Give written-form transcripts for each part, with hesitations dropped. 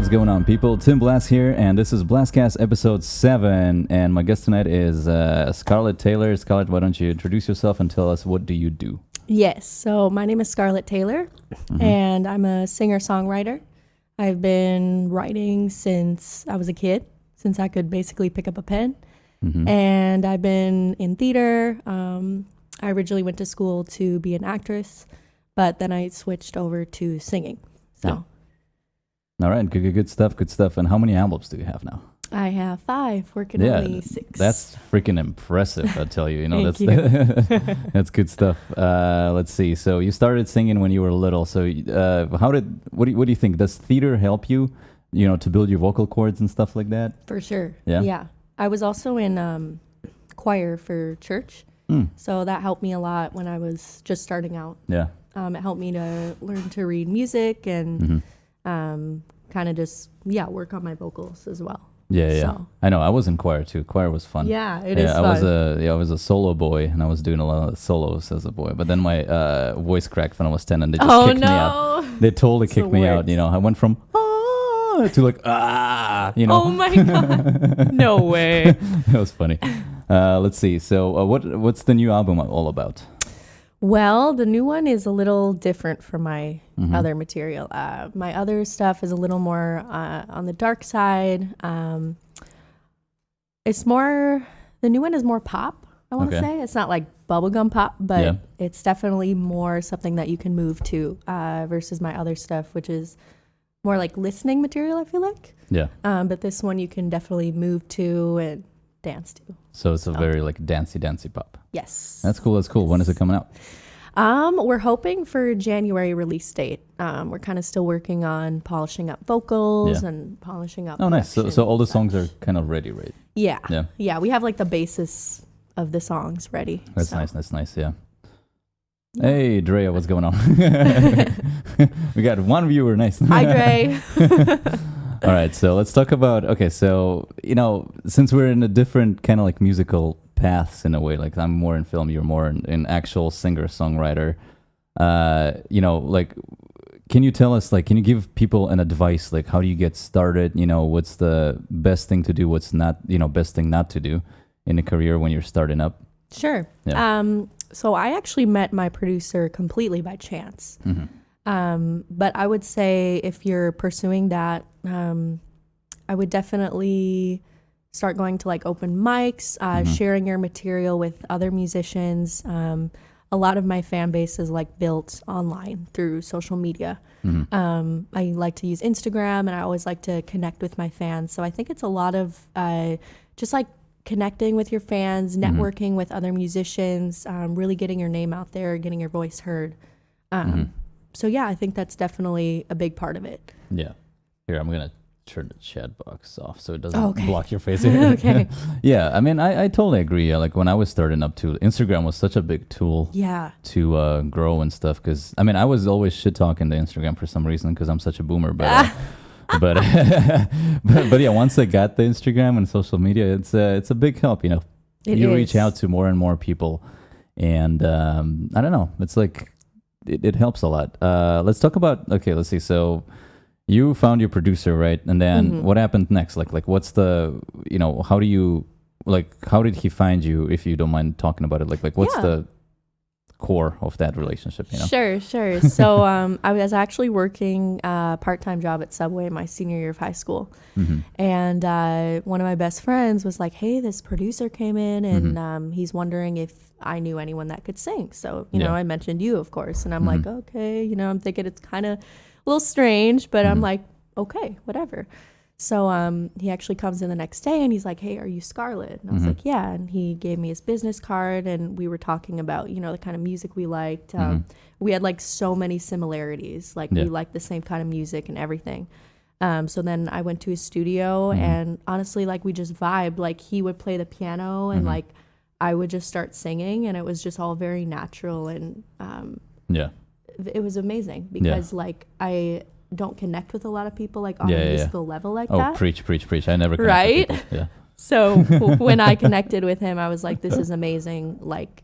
what's going on, people? Timblast here, and this is BlastCast EP7, and my guest tonight is Scarlett Taylor. Scarlett, why don't you introduce yourself and tell us what do you do? Yes, so my name is Scarlett Taylor, and I'm a singer-songwriter. I've been writing since I was a kid, since I could basically pick up a pen, and I've been in theater. I originally went to school to be an actress, but then I switched over to singing, so... Yeah. All right, good stuff. And how many albums do you have now? I have 5, working on only 6. That's freaking impressive, I tell you. You know, Thank that's good stuff. Let's see. So you started singing when you were little. So what do you think? Does theater help you, to build your vocal cords and stuff like that? For sure. Yeah. Yeah. I was also in choir for church, so that helped me a lot when I was just starting out. Yeah. It helped me to learn to read music and kind of just work on my vocals as well. Yeah. So. I know. I was in choir too. Choir was fun. Yeah, it is fun. I was a solo boy, and I was doing a lot of solos as a boy. But then my voice cracked when I was 10, and they just kicked me out. They totally kicked me out. I went from to like Oh my god! No way. That was funny. Let's see. So what's the new album all about? Well, the new one is a little different from my other material. My other stuff is a little more on the dark side. The new one is more pop, I want to say. It's not like bubblegum pop, but it's definitely more something that you can move to versus my other stuff, which is more like listening material, I feel like. Yeah. But this one you can definitely move to and dance to. So it's a very like dancey pop. Yes. That's cool. When is it coming out? We're hoping for January release date. We're kind of still working on polishing up vocals and polishing up. Oh, nice. So all the songs are kind of ready, right? Yeah. Yeah. We have like the basis of the songs ready. That's nice. Yeah. Hey, Drea, what's going on? We got one viewer. Nice. Hi, Dre. All right, so let's talk about, since we're in a different kind of like musical paths in a way, like I'm more in film, you're more in actual singer-songwriter, can you tell us, can you give people an advice, like how do you get started, what's the best thing to do, what's not, best thing not to do in a career when you're starting up? Sure. Yeah. So I actually met my producer completely by chance. But I would say if you're pursuing that, I would definitely start going to like open mics, sharing your material with other musicians. A lot of my fan base is like built online through social media. I like to use Instagram, and I always like to connect with my fans. So I think it's a lot of just like connecting with your fans, networking with other musicians, really getting your name out there, getting your voice heard. So yeah, I think that's definitely a big part of it. Yeah. Here, I'm going to turn the chat box off so it doesn't block your face. Okay. Yeah, I mean, I totally agree. Like when I was starting up too, Instagram was such a big tool to grow and stuff. Because, I mean, I was always shit-talking to Instagram for some reason because I'm such a boomer. But but yeah, once I got the Instagram and social media, it's a big help, You reach out to more and more people. And I don't know, it's like... It helps a lot. Let's talk about, let's see. So you found your producer, right? And then what happened next? Like what's the, how do you, how did he find you, if you don't mind talking about it? Like what's the core of that relationship, Sure. So I was actually working a part-time job at Subway my senior year of high school. And one of my best friends was like, hey, this producer came in and he's wondering if I knew anyone that could sing. So, I mentioned you, of course. And I'm like, okay, I'm thinking it's kind of a little strange, but I'm like, okay, whatever. So he actually comes in the next day and he's like, hey, are you Scarlett? And I was like, yeah. And he gave me his business card and we were talking about, the kind of music we liked. We had like so many similarities. Like we liked the same kind of music and everything. So then I went to his studio and honestly, like we just vibed. Like he would play the piano and like I would just start singing and it was just all very natural. And it was amazing because like I don't connect with a lot of people like on a musical level like that. Oh, preach. I never connect with people. Yeah. So when I connected with him, I was like, this is amazing. Like,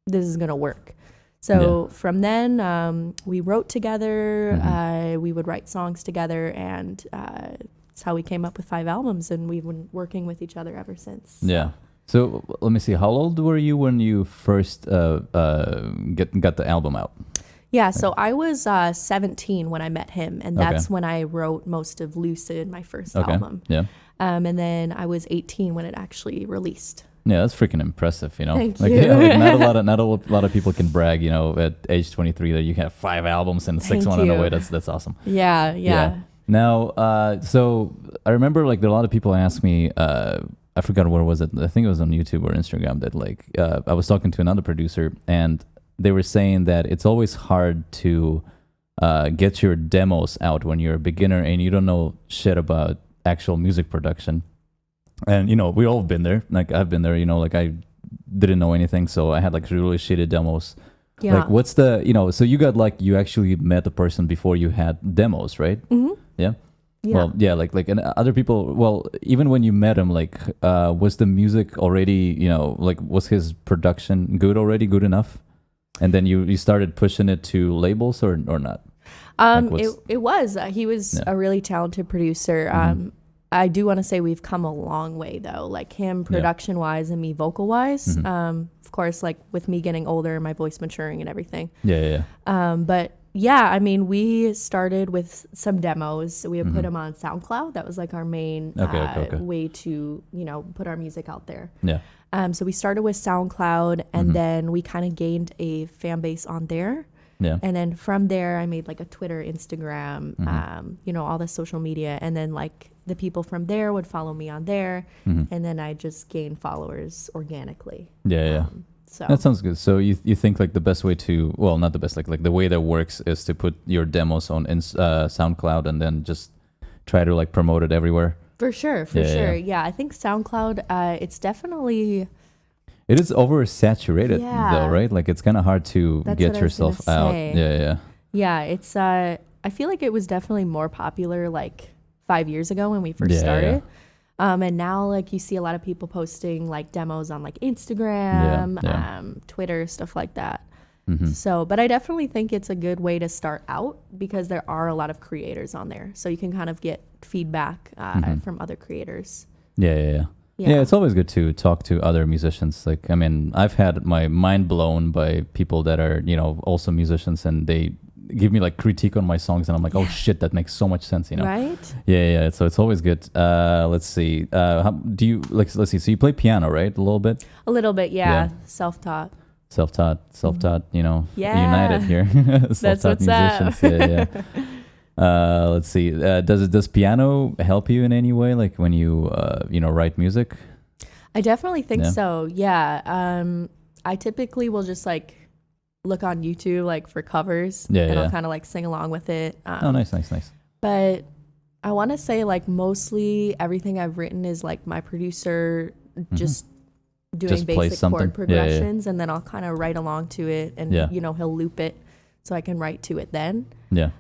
this is going to work. So from then, we wrote together. We would write songs together, and that's how we came up with 5 albums, and we've been working with each other ever since. Yeah. So let me see. How old were you when you first got the album out? Yeah, so I was 17 when I met him, and that's when I wrote most of Lucid, my first album. Yeah. And then I was 18 when it actually released. Yeah, that's freaking impressive, you know. Thank like, you. Yeah, like not a lot of people can brag, you know, at age 23 that you have 5 albums and 6 on the way. That's awesome. Yeah. Now, so I remember like there are a lot of people ask me. I forgot where was it. I think it was on YouTube or Instagram that like I was talking to another producer and they were saying that it's always hard to get your demos out when you're a beginner and you don't know shit about actual music production. And, you know, we all have been there. Like, I've been there, you know, like I didn't know anything. So I had like really shitty demos. Yeah. Like, what's the, you know, so you got like, you actually met the person before you had demos, right? Mm-hmm. Yeah. Yeah. Well, yeah, like, and other people, well, even when you met him, like, was the music already, you know, like, was his production good enough? And then you started pushing it to labels or not? It was. He was a really talented producer. I do want to say we've come a long way though, like him production wise and me vocal wise. Of course, like with me getting older, my voice maturing and everything. Yeah. But yeah, I mean, we started with some demos. We would put them on SoundCloud. That was like our main way to, you know, put our music out there. Yeah. So we started with SoundCloud and then we kind of gained a fan base on there. Yeah. And then from there, I made like a Twitter, Instagram, you know, all the social media. And then like the people from there would follow me on there. And then I just gained followers organically. Yeah. So that sounds good. So you think like the best way to, well, not the best, like the way that works is to put your demos on SoundCloud and then just try to like promote it everywhere? For sure. Yeah, I think SoundCloud, it's definitely... It is oversaturated though, right? Like it's kind of hard to get yourself out. Yeah, it's I feel like it was definitely more popular like 5 years ago when we first started. And now like you see a lot of people posting like demos on like Instagram, Twitter, stuff like that. So, but I definitely think it's a good way to start out because there are a lot of creators on there. So you can kind of get feedback from other creators. Yeah, it's always good to talk to other musicians. Like, I mean, I've had my mind blown by people that are, you know, also musicians and they give me like critique on my songs and I'm like, oh shit, that makes so much sense, you know? Right? Yeah. So it's always good. Let's see. How do you, like, let's see. So you play piano, right? A little bit? A little bit, yeah. Self-taught. Self-taught, you know, united here. That's what's musicians. Yeah. Let's see. Does piano help you in any way? Like when you, you know, write music? I definitely think so. Yeah. I typically will just like look on YouTube like for covers and I'll kind of like sing along with it. Oh, nice. But I want to say like mostly everything I've written is like my producer just doing basic chord progressions and then I'll kind of write along to it and you know, he'll loop it so I can write to it then. Yeah.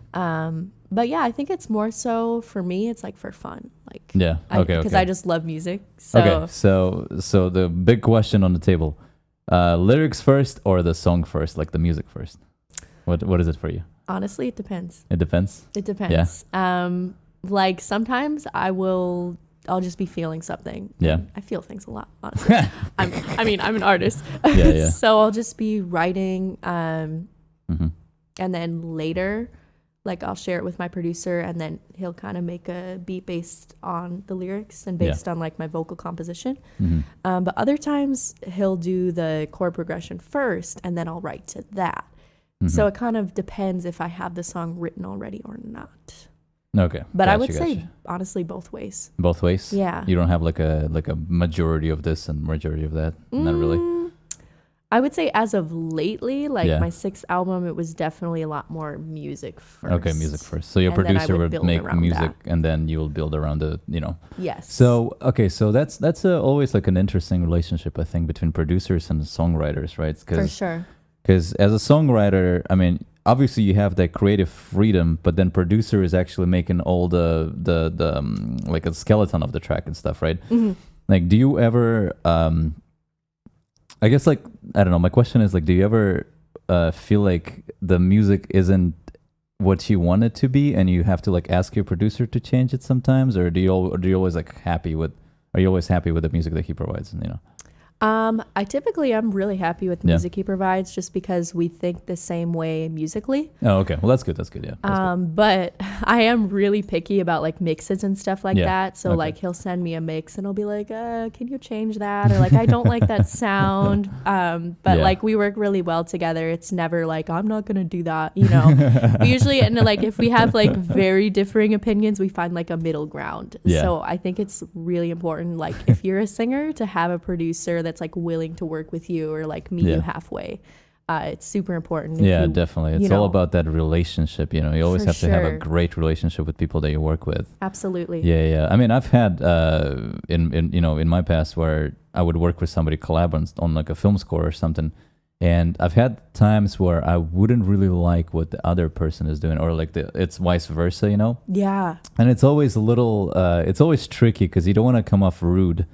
But yeah, I think it's more so for me, it's like for fun. Like, because I just love music. So. Okay. So the big question on the table, lyrics first or the song first, like the music first? What is it for you? Honestly, it depends. It depends? It depends. Yeah. Like sometimes I'll just be feeling something. Yeah. I feel things a lot, honestly. I'm an artist. Yeah. So I'll just be writing, and then later, like I'll share it with my producer and then he'll kind of make a beat based on the lyrics and based on like my vocal composition. But other times he'll do the chord progression first and then I'll write to that. So it kind of depends if I have the song written already or not. Okay. But I would say honestly both ways. Both ways? Yeah. You don't have like a majority of this and majority of that? Not really? I would say as of lately, like my 6th album, it was definitely a lot more music first. Okay, music first. So your producer would make music and then you will build around the, you know. Yes. So, okay, so that's always like an interesting relationship, I think, between producers and songwriters, right? For sure. Because as a songwriter, I mean, obviously you have that creative freedom, but then producer is actually making all the like a skeleton of the track and stuff, right? Like, do you ever... I guess like, I don't know, my question is like, do you ever feel like the music isn't what you want it to be, and you have to like ask your producer to change it sometimes, or do you always like happy with? Are you always happy with the music that he provides? You know. I typically am really happy with the music he provides, just because we think the same way musically. Oh, okay. Well, that's good. That's good. Yeah. That's but I am really picky about like mixes and stuff like that. So like he'll send me a mix and I'll be like, can you change that? Or like, I don't like that sound. But like we work really well together. It's never like, I'm not going to do that. You know, we usually, and like if we have like very differing opinions, we find like a middle ground. Yeah. So I think it's really important. Like if you're a singer, to have a producer that's like willing to work with you or like meet you halfway. It's super important. Definitely. It's all about that relationship. You know, you always have to have a great relationship with people that you work with. Absolutely. Yeah. I mean, I've had in my past where I would work with somebody, collab on like a film score or something, and I've had times where I wouldn't really like what the other person is doing, or like it's vice versa. You know. Yeah. And it's always a little. It's always tricky because you don't want to come off rude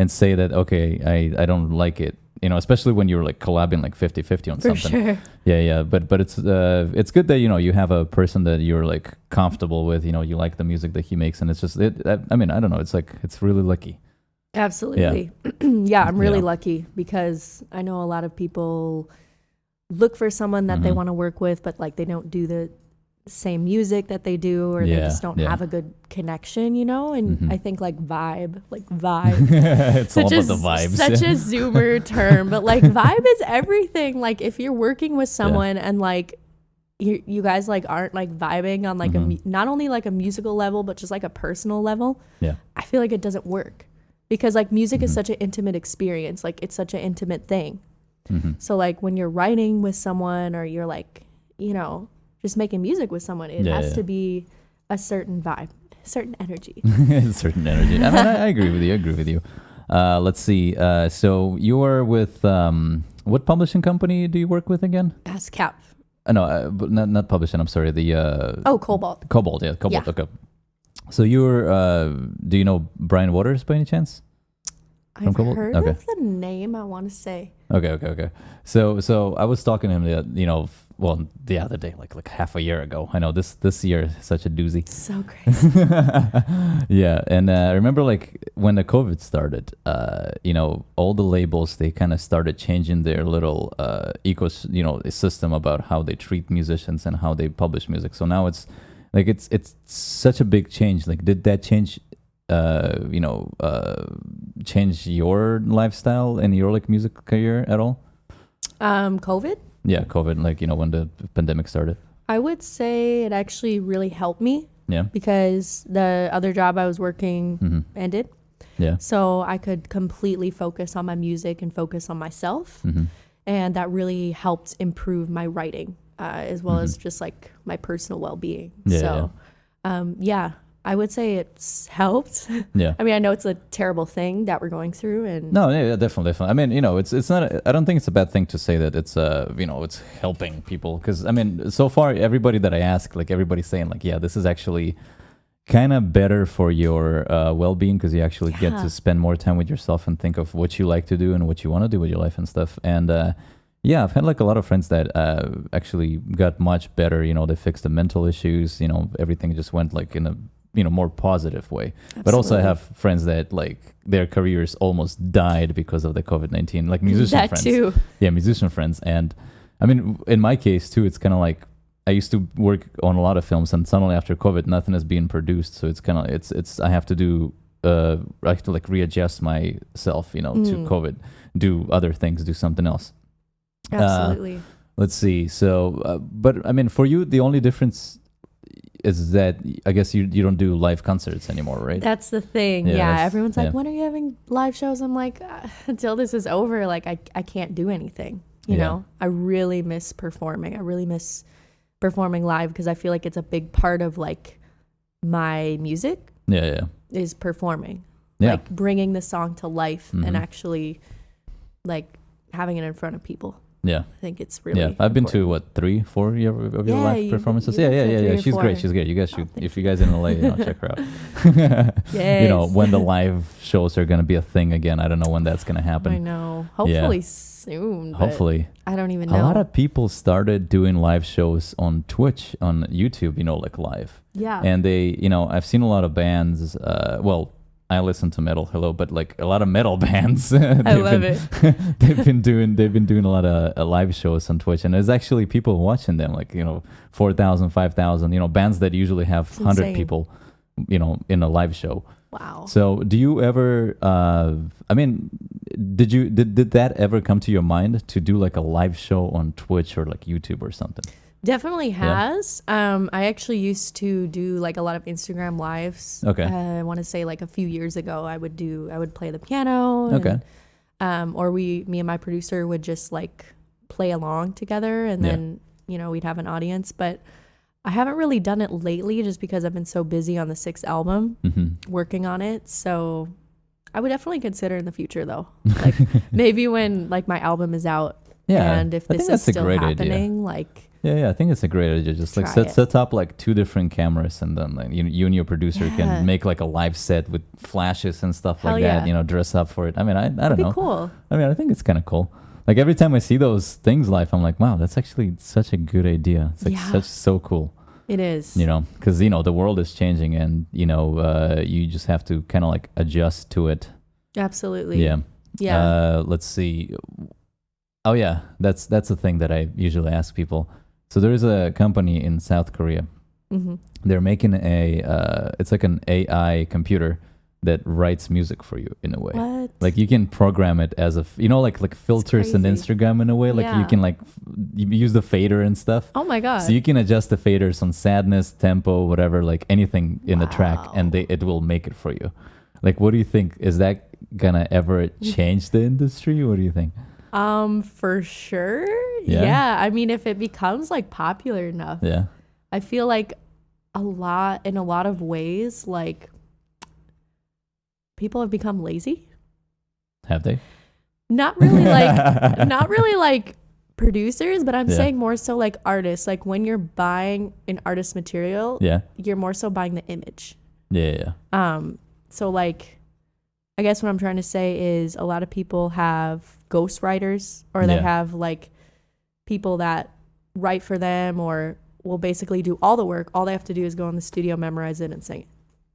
and say that, okay, I don't like it, you know, especially when you're like collabing like 50-50 on something. Sure. Yeah. But it's good that, you know, you have a person that you're like comfortable with, you know, you like the music that he makes, and it's just, I mean, I don't know, it's like, it's really lucky. Absolutely. Yeah, I'm really lucky, because I know a lot of people look for someone that they want to work with, but like they don't do the same music that they do, or they just don't have a good connection, you know. And I think like vibe it's all about the vibes. Such a zoomer term, but like vibe is everything. Like if you're working with someone and like you guys like aren't like vibing on like not only like a musical level, but just like a personal level, I feel like it doesn't work, because like music is such an intimate experience. Like it's such an intimate thing. So like when you're writing with someone, or you're like, you know, just making music with someone, it has to be a certain vibe, certain energy. Certain energy. I mean, I agree with you. Let's see. So you are with, what publishing company do you work with again? ASCAP. No, but not publishing. I'm sorry. The Cobalt. Cobalt. Yeah, Cobalt. Yeah. Okay. So you're, do you know Brian Waters by any chance? I've heard of the name, I want to say. Okay. So I was talking to him, you know, well, the other day, like half a year ago. I know this year is such a doozy. So crazy. Yeah, and I remember like when the COVID started, you know, all the labels, they kind of started changing their little system about how they treat musicians and how they publish music. So now it's like it's such a big change. Like, did that change? Change your lifestyle and your like music career at all? COVID? Yeah, COVID, like, you know, when the pandemic started. I would say it actually really helped me. Yeah. Because the other job I was working ended. Yeah. So I could completely focus on my music and focus on myself. And that really helped improve my writing, as well as just like my personal well-being. I would say it's helped. Yeah. I mean, I know it's a terrible thing that we're going through, and definitely. I mean, you know, it's not. I don't think it's a bad thing to say that it's it's helping people, because I mean, so far everybody that I ask, like everybody's saying like, yeah, this is actually kind of better for your well-being, because you actually get to spend more time with yourself and think of what you like to do and what you want to do with your life and stuff. And I've had like a lot of friends that actually got much better. You know, they fixed the mental issues. You know, everything just went like in a more positive way. Absolutely. But also I have friends that like their careers almost died because of the COVID-19, like musician friends. That too. Yeah, musician friends. And I mean, in my case too, it's kind of like I used to work on a lot of films, and suddenly after COVID, nothing is being produced. So it's kind of it's I have to do I have to like readjust myself, to COVID, do other things, do something else. Absolutely. Let's see. So, but I mean, for you, the only difference is that I guess you don't do live concerts anymore, right? That's the thing. Yeah. Everyone's like, when are you having live shows? I'm like, until this is over, like I can't do anything. You know, I really miss performing. I really miss performing live, because I feel like it's a big part of like my music. Yeah. Is performing. Yeah. Like bringing the song to life and actually like having it in front of people. I think it's really I've been to important. 3, 4 of your live performances. you Yeah. went to She's 3 or great. 4. She's great. You guys should, thank if you guys in LA, check her out. Yes. You know, when the live shows are gonna be a thing again. I don't know when that's gonna happen. I know. Hopefully soon. But Hopefully. I don't even know. A lot of people started doing live shows on Twitch, on YouTube, like live. Yeah. And they, I've seen a lot of bands, I listen to metal, but like a lot of metal bands. I love it. they've been doing a lot of live shows on Twitch, and there's actually people watching them, like 4,000, 5,000. Bands that usually have 100 people, in a live show. Wow. So, do you ever? Did that ever come to your mind to do like a live show on Twitch or like YouTube or something? Definitely has. I actually used to do like a lot of Instagram lives. Okay. I want to say like a few years ago, I would play the piano. Okay. And, or me and my producer would just like play along together, and then we'd have an audience. But I haven't really done it lately, just because I've been so busy on the 6th album working on it. So I would definitely consider in the future, though, like maybe when like my album is out. Yeah. And if this is still happening, like. Yeah, I think it's a great idea. Just like set up like 2 different cameras, and then like you and your producer can make like a live set with flashes and stuff like that. Dress up for it. I mean, I don't know. Cool. I mean, I think it's kind of cool. Like every time I see those things live, I'm like, wow, that's actually such a good idea. It's like so cool. It is. Because the world is changing, and you just have to kind of like adjust to it. Absolutely. Yeah. Yeah. Let's see. Oh yeah, that's the thing that I usually ask people. So there is a company in South Korea. Mm-hmm. They're making it's like an AI computer that writes music for you in a way. What? Like you can program it as like filters in Instagram in a way. Like you can like you use the fader and stuff. Oh my God. So you can adjust the faders on sadness, tempo, whatever, like anything in the track, and it will make it for you. Like, what do you think? Is that gonna ever change the industry? What do you think? For sure. Yeah. I mean, if it becomes like popular enough, I feel like in a lot of ways, like people have become lazy. Have they? Not really like producers, but I'm saying more so like artists. Like when you're buying an artist material, you're more so buying the image. Yeah. So like, I guess what I'm trying to say is a lot of people have ghostwriters, or they have like people that write for them, or will basically do all the work. All they have to do is go in the studio, memorize it, and sing it.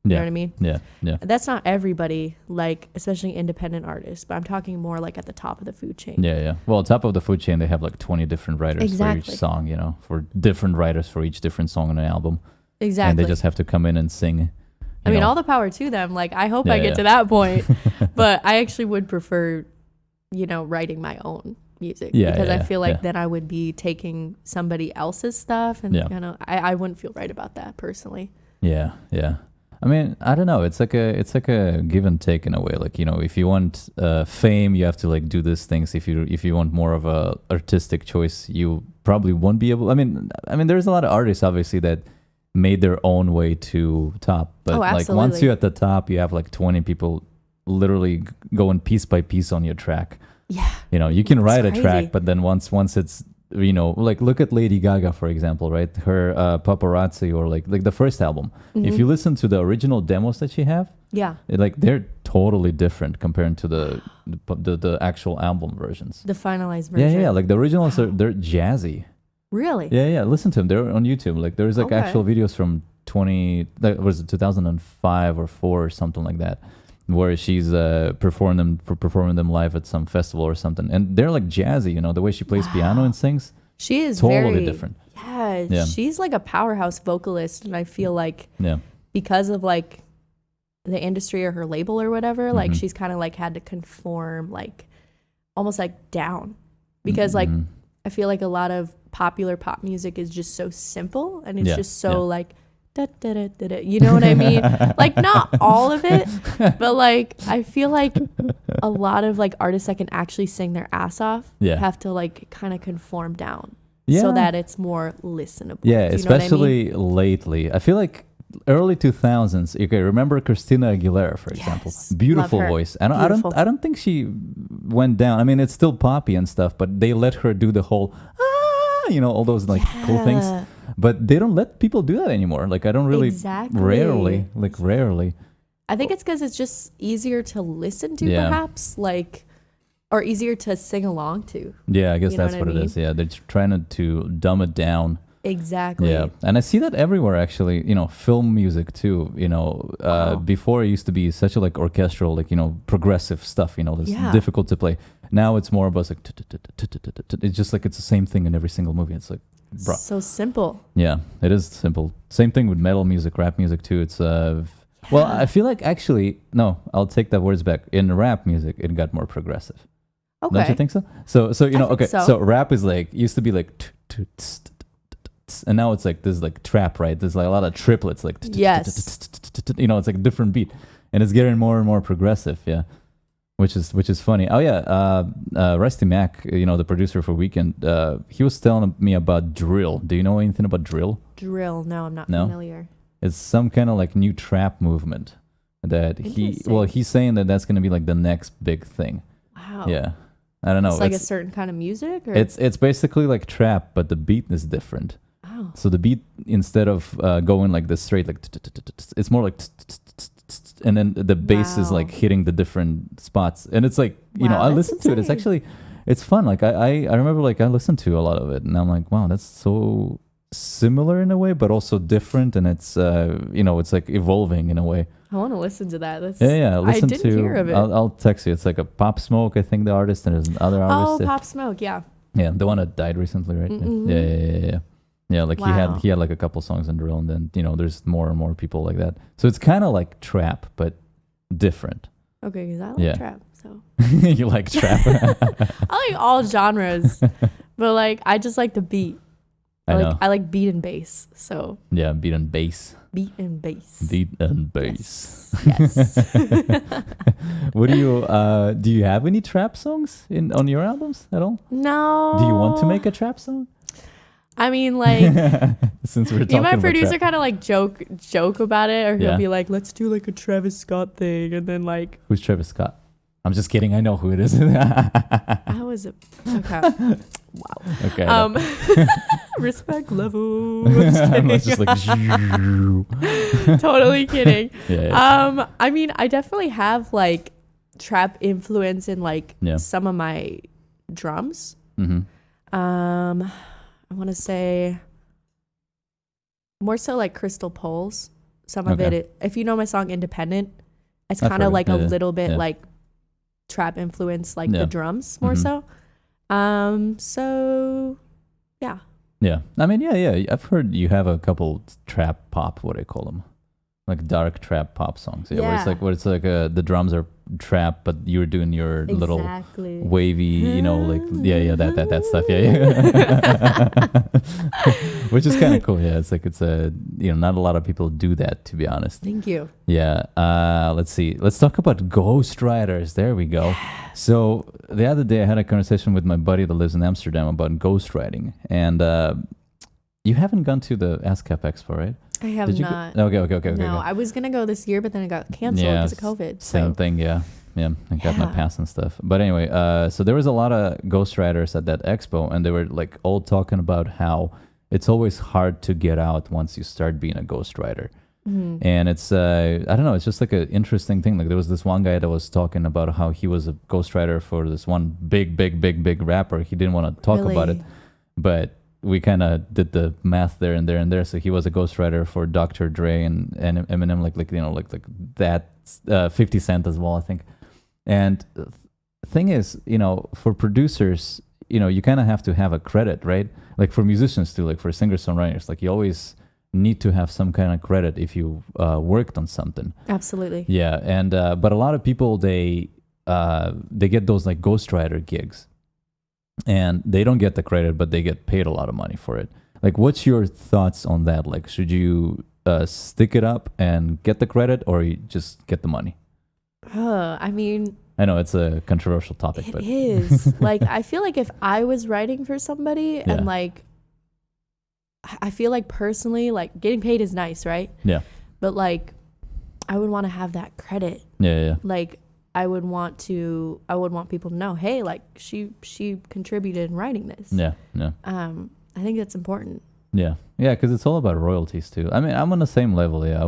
You know what I mean? Yeah. That's not everybody, like especially independent artists, but I'm talking more like at the top of the food chain. Yeah. Well, top of the food chain, they have like 20 different writers for each song, for different writers for each different song on an album. Exactly. And they just have to come in and sing. I mean, all the power to them. Like, I hope I get to that point, but I actually would prefer, writing my own music, because I feel like then I would be taking somebody else's stuff, and I wouldn't feel right about that personally. Yeah. I mean, I don't know. It's like a give and take in a way. Like, if you want fame, you have to like do these things. If you want more of a artistic choice, you probably won't be able. I mean, there's a lot of artists obviously that made their own way to top, but like once you're at the top, you have like 20 people literally going piece by piece on your track. Yeah. You can write a track, but then once it's like look at Lady Gaga, for example, right? Her Paparazzi, or like the first album. If you listen to the original demos that she have, they're totally different compared to the actual album versions. The finalized version. Yeah. Like the originals they're jazzy. Really? Yeah. Listen to them. They're on YouTube. Like there's like actual videos from 2005 or 4 or something like that, where she's performing them live at some festival or something, and they're like jazzy. The way she plays piano and sings. She is totally different. Yeah, she's like a powerhouse vocalist, and I feel like because of like the industry or her label or whatever, like she's kind of like had to conform, like almost like down, because like I feel like a lot of popular pop music is just so simple, and it's just so like da, da, da, da, da, you know what I mean? Like not all of it, but like I feel like a lot of like artists that can actually sing their ass off have to like kind of conform down so that it's more listenable. Yeah, especially lately. I feel like early 2000s. Okay, remember Christina Aguilera, for example. Beautiful voice. I don't think she went down. I mean, it's still poppy and stuff, but they let her do the whole, all those like cool things. But they don't let people do that anymore. Like, I don't really, rarely. I think it's because it's just easier to listen to, perhaps, like, or easier to sing along to. Yeah, I guess that's what it is. Yeah, they're trying to dumb it down. Exactly. Yeah, and I see that everywhere, actually. Film music too. Before it used to be such a like orchestral, like progressive stuff. That's difficult to play. Now it's more about like it's just like it's the same thing in every single movie. It's like, bro. So simple. Yeah, it is simple. Same thing with metal music, rap music too. It's well, I feel like actually no, I'll take that words back. In rap music, it got more progressive. Okay. Don't you think so? So okay. So rap is like used to be like. And now it's like this like trap, right? There's like a lot of triplets, like yes, it's like a different beat, and it's getting more and more progressive, which is funny. Oh yeah, Rusty Mack, the producer for Weekend, he was telling me about drill. Do you know anything about drill? Drill? No, I'm not familiar. It's some kind of like new trap movement that he's saying that that's going to be like the next big thing. Wow. Yeah. I don't know. It's like a certain kind of music? Or? It's basically like trap, but the beat is different. Oh. So the beat, instead of going like this straight, like it's more like, and then the bass is like hitting the different spots, and it's like I listen to it. It's actually, it's fun. Like I remember like I listened to a lot of it, and I'm like, wow, that's so similar in a way, but also different, and it's it's like evolving in a way. I want to listen to that. That's, yeah. Listen I didn't hear of it. I'll text you. It's like a Pop Smoke, I think, the artist, and there's another artist. Oh, Pop Smoke, yeah. Yeah, the one that died recently, right? Mm-hmm. Yeah. Yeah, like he had like a couple songs in drill, and then there's more and more people like that. So it's kind of like trap, but different. Okay, because I like trap. So you like trap? I like all genres, but like I just like the beat. I like beat and bass. So yeah, beat and bass. Beat and bass. Beat and bass. Yes. What do you have any trap songs on your albums at all? No. Do you want to make a trap song? I mean, like, since we're talking my producer kind of like joke about it, or he'll be like, "Let's do like a Travis Scott thing," and then like, who's Travis Scott? I'm just kidding. I know who it is. I was okay. Wow. Okay. Respect level. I'm just like, totally kidding. Yeah. I mean, I definitely have like trap influence in like some of my drums. Mm-hmm. I want to say more so like Crystal Poles. Some of it, if you know my song Independent, it's kind of like a little bit like trap influence, like the drums more so. So yeah. Yeah. I mean, yeah. I've heard you have a couple trap pop, what do they call them? Like dark trap pop songs. Yeah. Where it's like the drums are trap, but you're doing your little wavy, that stuff. Yeah. Which is kind of cool. Yeah. It's like, not a lot of people do that, to be honest. Thank you. Yeah. Let's see. Let's talk about ghostwriters. There we go. So the other day I had a conversation with my buddy that lives in Amsterdam about ghostwriting, and you haven't gone to the ASCAP Expo, right? I have not. Okay. No, I was going to go this year, but then it got canceled because of COVID. Same thing, yeah. I got my pass and stuff. But anyway, so there was a lot of ghostwriters at that expo, and they were like all talking about how it's always hard to get out once you start being a ghostwriter. Mm-hmm. And it's, I don't know, it's just like an interesting thing. Like there was this one guy that was talking about how he was a ghostwriter for this one big rapper. He didn't want to talk about it, but we kind of did the math there and there. So he was a ghostwriter for Dr. Dre and Eminem, like that, 50 Cent as well, I think. And the thing is, for producers, you kind of have to have a credit, right? Like for musicians too, like for singer-songwriters, like you always need to have some kind of credit if you worked on something. Absolutely. Yeah, and but a lot of people they get those like ghostwriter gigs, and they don't get the credit, but they get paid a lot of money for it. Like, what's your thoughts on that? Like, should you stick it up and get the credit, or you just get the money? I mean, I know it's a controversial topic, but it is. Like, I feel like if I was writing for somebody and like, I feel like personally, like getting paid is nice, right? Yeah. But like, I would want to have that credit. Yeah. Like, I would want people to know, hey, like she contributed in writing this. Yeah. I think that's important. Yeah, because it's all about royalties too. I mean, I'm on the same level. Yeah,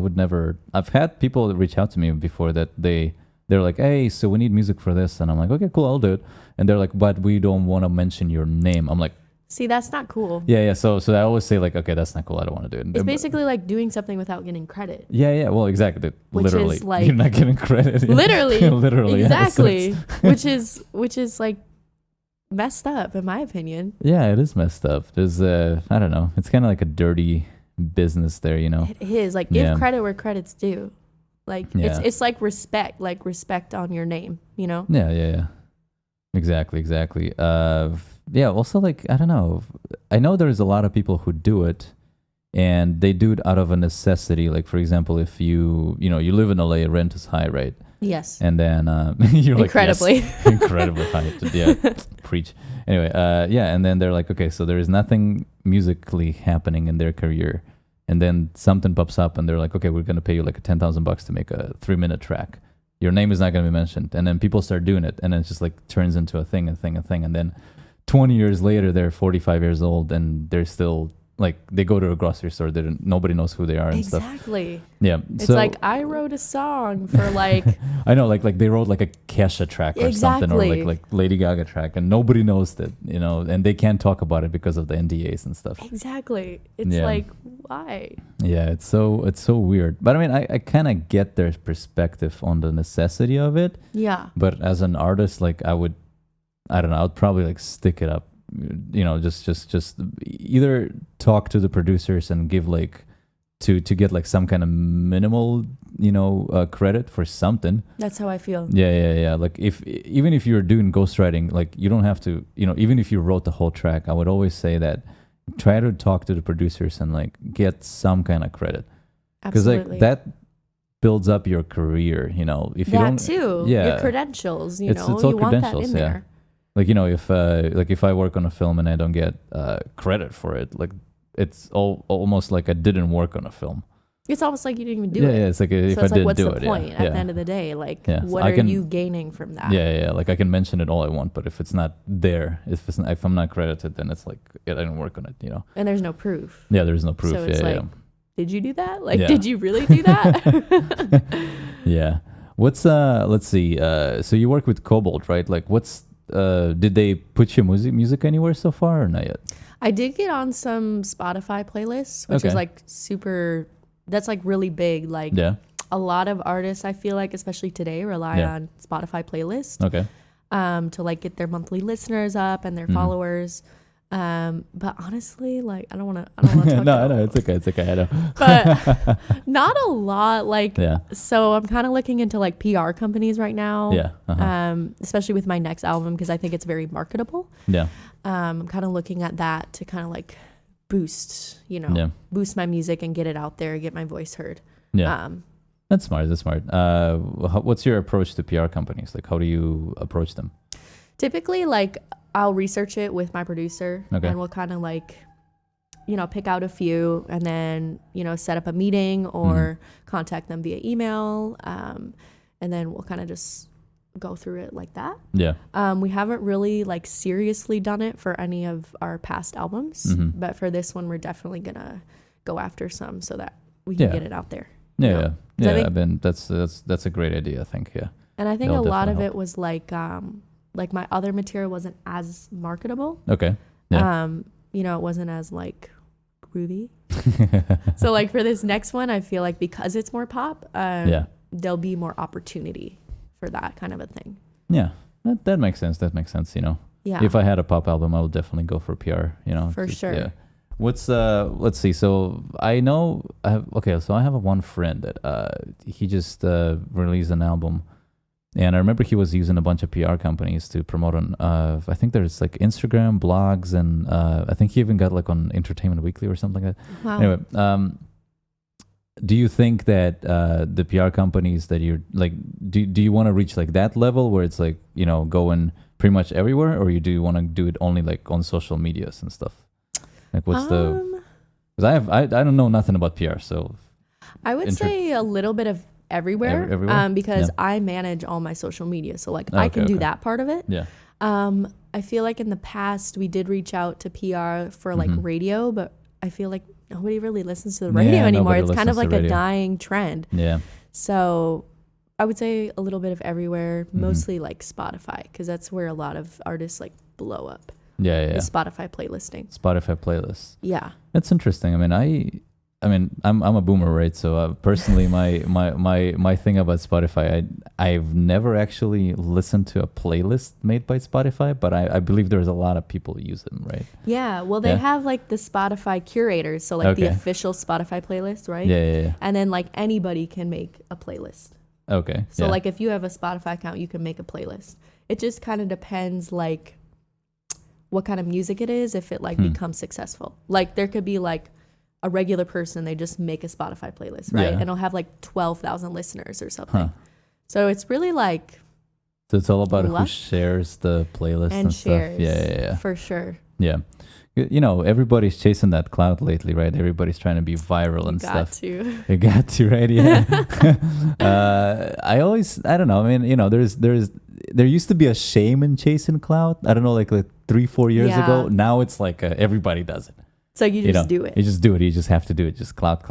I've had people reach out to me before that they're like, hey, so we need music for this, and I'm like, okay, cool, I'll do it. And they're like, but we don't want to mention your name. I'm like, see, that's not cool. Yeah. So I always say like, okay, that's not cool. I don't want to do it. It's basically like doing something without getting credit. Yeah. Well, exactly. Which literally, is like, you're not getting credit. Literally. Literally. Exactly. Yeah, so which is like messed up, in my opinion. Yeah, it is messed up. There's I don't know. It's kind of like a dirty business there, you know. It is like, give credit where credit's due. Like it's like respect on your name, you know. Yeah. Exactly. Yeah. Also, like, I don't know. I know there's a lot of people who do it, and they do it out of a necessity. Like, for example, if you live in LA, rent is high, right? Yes. And then you're incredibly. like, yes, incredibly high. Yeah, preach. Anyway, and then they're like, okay, so there is nothing musically happening in their career, and then something pops up, and they're like, okay, we're gonna pay you like $10,000 to make a 3-minute track. Your name is not gonna be mentioned, and then people start doing it, and then it just like turns into a thing, and then 20 years later, they're 45 years old, and they're still like, they go to a grocery store, nobody knows who they are and stuff. Exactly. Yeah. It's like, I wrote a song for like I know, like they wrote like a Kesha track or something, or like Lady Gaga track, and nobody knows that, you know, and they can't talk about it because of the NDAs and stuff. Exactly. It's like, why? Yeah, it's so weird. But I mean, I kind of get their perspective on the necessity of it. Yeah. But as an artist, like I don't know, I'd probably like stick it up, you know, just either talk to the producers and give like to get like some kind of minimal, you know, credit for something. That's how I feel. Yeah. Like even if you're doing ghostwriting, like you don't have to, you know, even if you wrote the whole track, I would always say that try to talk to the producers and like get some kind of credit. Because like that builds up your career, you know. If you don't, your credentials, you know, it's all you want that in there. Like, you know, if I work on a film and I don't get credit for it, like it's almost like I didn't work on a film. It's almost like you didn't even do it. Yeah, it's like if I didn't do it. What's the point at the end of the day? Like, what are you gaining from that? Yeah. Like I can mention it all I want, but if it's not there, if I'm not credited, then it's like I didn't work on it, you know. And there's no proof. Yeah, there's no proof. So it's did you do that? Like, did you really do that? Yeah. What's let's see. So you work with Cobalt, right? Like, did they put your music anywhere so far or not yet? I did get on some Spotify playlists, which is like super, that's like really big. Like a lot of artists, I feel like, especially today, rely on Spotify playlists. Okay. To like get their monthly listeners up and their followers. But honestly, like I don't want to talk No, it's okay. I know. But not a lot. Like, so I'm kind of looking into like PR companies right now. Yeah. Especially with my next album, because I think it's very marketable. Yeah. I'm kind of looking at that to kind of like boost my music and get it out there, get my voice heard. Yeah. That's smart. What's your approach to PR companies? Like, how do you approach them? Typically, like, I'll research it with my producer and we'll kind of like, you know, pick out a few and then, you know, set up a meeting or contact them via email. And then we'll kind of just go through it like that. Yeah. We haven't really like seriously done it for any of our past albums, but for this one, we're definitely going to go after some so that we can get it out there. Yeah. That's a great idea, I think. Yeah. And I think a lot of it was like my other material wasn't as marketable. Okay. Yeah. You know, it wasn't as like groovy. So like for this next one, I feel like because it's more pop, there'll be more opportunity for that kind of a thing. Yeah. That makes sense. You know. Yeah. If I had a pop album, I would definitely go for PR, you know. For sure. Yeah. What's let's see. So I have one friend that he just released an album. And I remember he was using a bunch of PR companies to promote on, I think there's like Instagram, blogs, and I think he even got like on Entertainment Weekly or something like that. Wow. Anyway, do you think that the PR companies that you're like, do you want to reach like that level where it's like, you know, going pretty much everywhere, or do you want to do it only like on social medias and stuff? Like what's because I don't know nothing about PR, so. I would say a little bit of everywhere, everywhere? because I manage all my social media. So like I can do that part of it. Yeah. I feel like in the past we did reach out to PR for like radio, but I feel like nobody really listens to the radio anymore. It's kind of like a dying trend. Yeah. So I would say a little bit of everywhere, mostly like Spotify, because that's where a lot of artists like blow up. Yeah. The Spotify playlisting. Spotify playlists. Yeah. That's interesting. I mean, I'm a boomer, right? So personally, my thing about Spotify, I've never actually listened to a playlist made by Spotify, but I believe there's a lot of people who use them, right? Yeah, well, they have like the Spotify curators, so like the official Spotify playlist, right? Yeah. And then like anybody can make a playlist. Okay. So like if you have a Spotify account, you can make a playlist. It just kind of depends like what kind of music it is, if it like becomes successful. Like there could be like a regular person, they just make a Spotify playlist, right? And it'll have like 12,000 listeners or something. So it's really like, so it's all about who shares the playlist and shares, stuff. Yeah. For sure. Yeah. You know, everybody's chasing that cloud lately, right? Everybody's trying to be viral and stuff. You got to, right? Yeah. I don't know. I mean, you know, there used to be a shame in chasing cloud. I don't know, like 3-4 years ago. Now it's like everybody does it. So you just do it. You just do it. You just have to do it. Just cloud,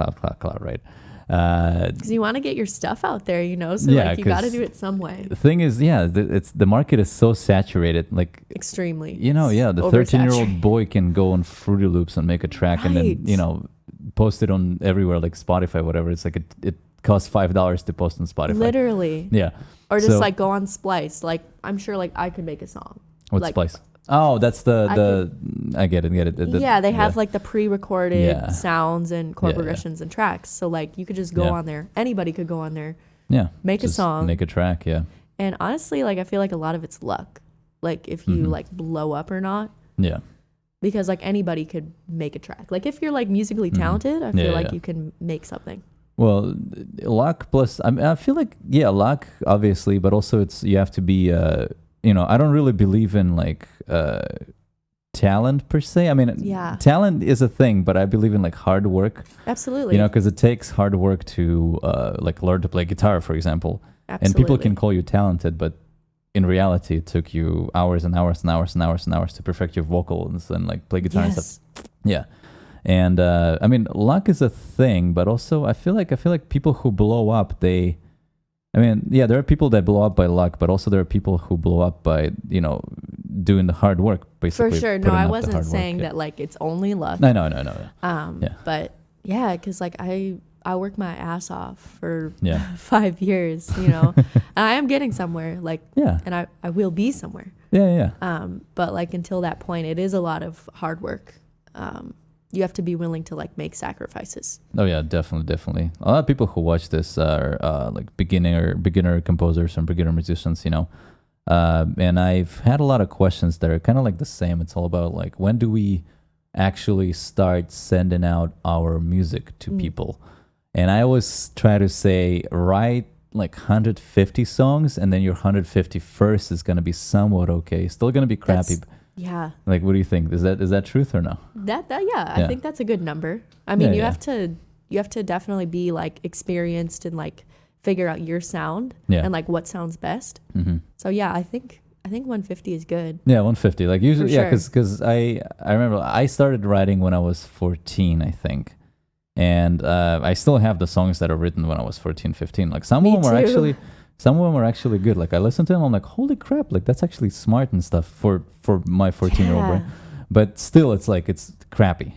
right? Because you want to get your stuff out there, you know? So like you got to do it some way. The thing is, the market is so saturated, like extremely. You know, the 13-year-old boy can go on Fruity Loops and make a track and then, you know, post it on everywhere, like Spotify, whatever. It's like it costs $5 to post on Spotify. Literally. Yeah. Or just like go on Splice. Like I'm sure like I could make a song. What's like, Splice? Oh, that's I get it. They have like the pre-recorded sounds and chord progressions and tracks. So like you could just go on there. Anybody could go on there. Yeah. Make a song. Make a track, yeah. And honestly, like I feel like a lot of it's luck. Like if you like blow up or not. Yeah. Because like anybody could make a track. Like if you're like musically talented, I feel like you can make something. Well, luck plus I feel like luck obviously, but also you have to be you know, I don't really believe in like talent per se. I mean, talent is a thing, but I believe in like hard work. Absolutely. You know, because it takes hard work to like learn to play guitar, for example. Absolutely. And people can call you talented, but in reality, it took you hours and hours and hours and hours and hours to perfect your vocals and like play guitar and stuff. Yeah. And I mean, luck is a thing, but also I feel like people who blow up, there are people that blow up by luck, but also there are people who blow up by, you know, doing the hard work, basically. For sure. No, I wasn't saying that like it's only luck. No. But yeah, because like I worked my ass off for 5 years, you know, and I am getting somewhere, like, and I will be somewhere. Yeah. But like until that point, it is a lot of hard work. You have to be willing to like make sacrifices. Oh yeah, definitely. A lot of people who watch this are like beginner composers and beginner musicians, you know. And I've had a lot of questions that are kind of like the same. It's all about like, when do we actually start sending out our music to people? And I always try to say, write like 150 songs, and then your 151st is going to be somewhat okay. Still going to be crappy. Yeah. Like, what do you think? Is that truth or no? I think that's a good number. I mean, you have to definitely be like experienced and like figure out your sound and like what sounds best. So yeah, I think 150 is good. Yeah, 150. Like usually, because I remember I started writing when I was 14, I think. And I still have the songs that are written when I was 14, 15. Like some of them are actually good. Like I listened to them, I'm like, holy crap, like that's actually smart and stuff for my 14-year-old brain. But still, it's like, it's crappy,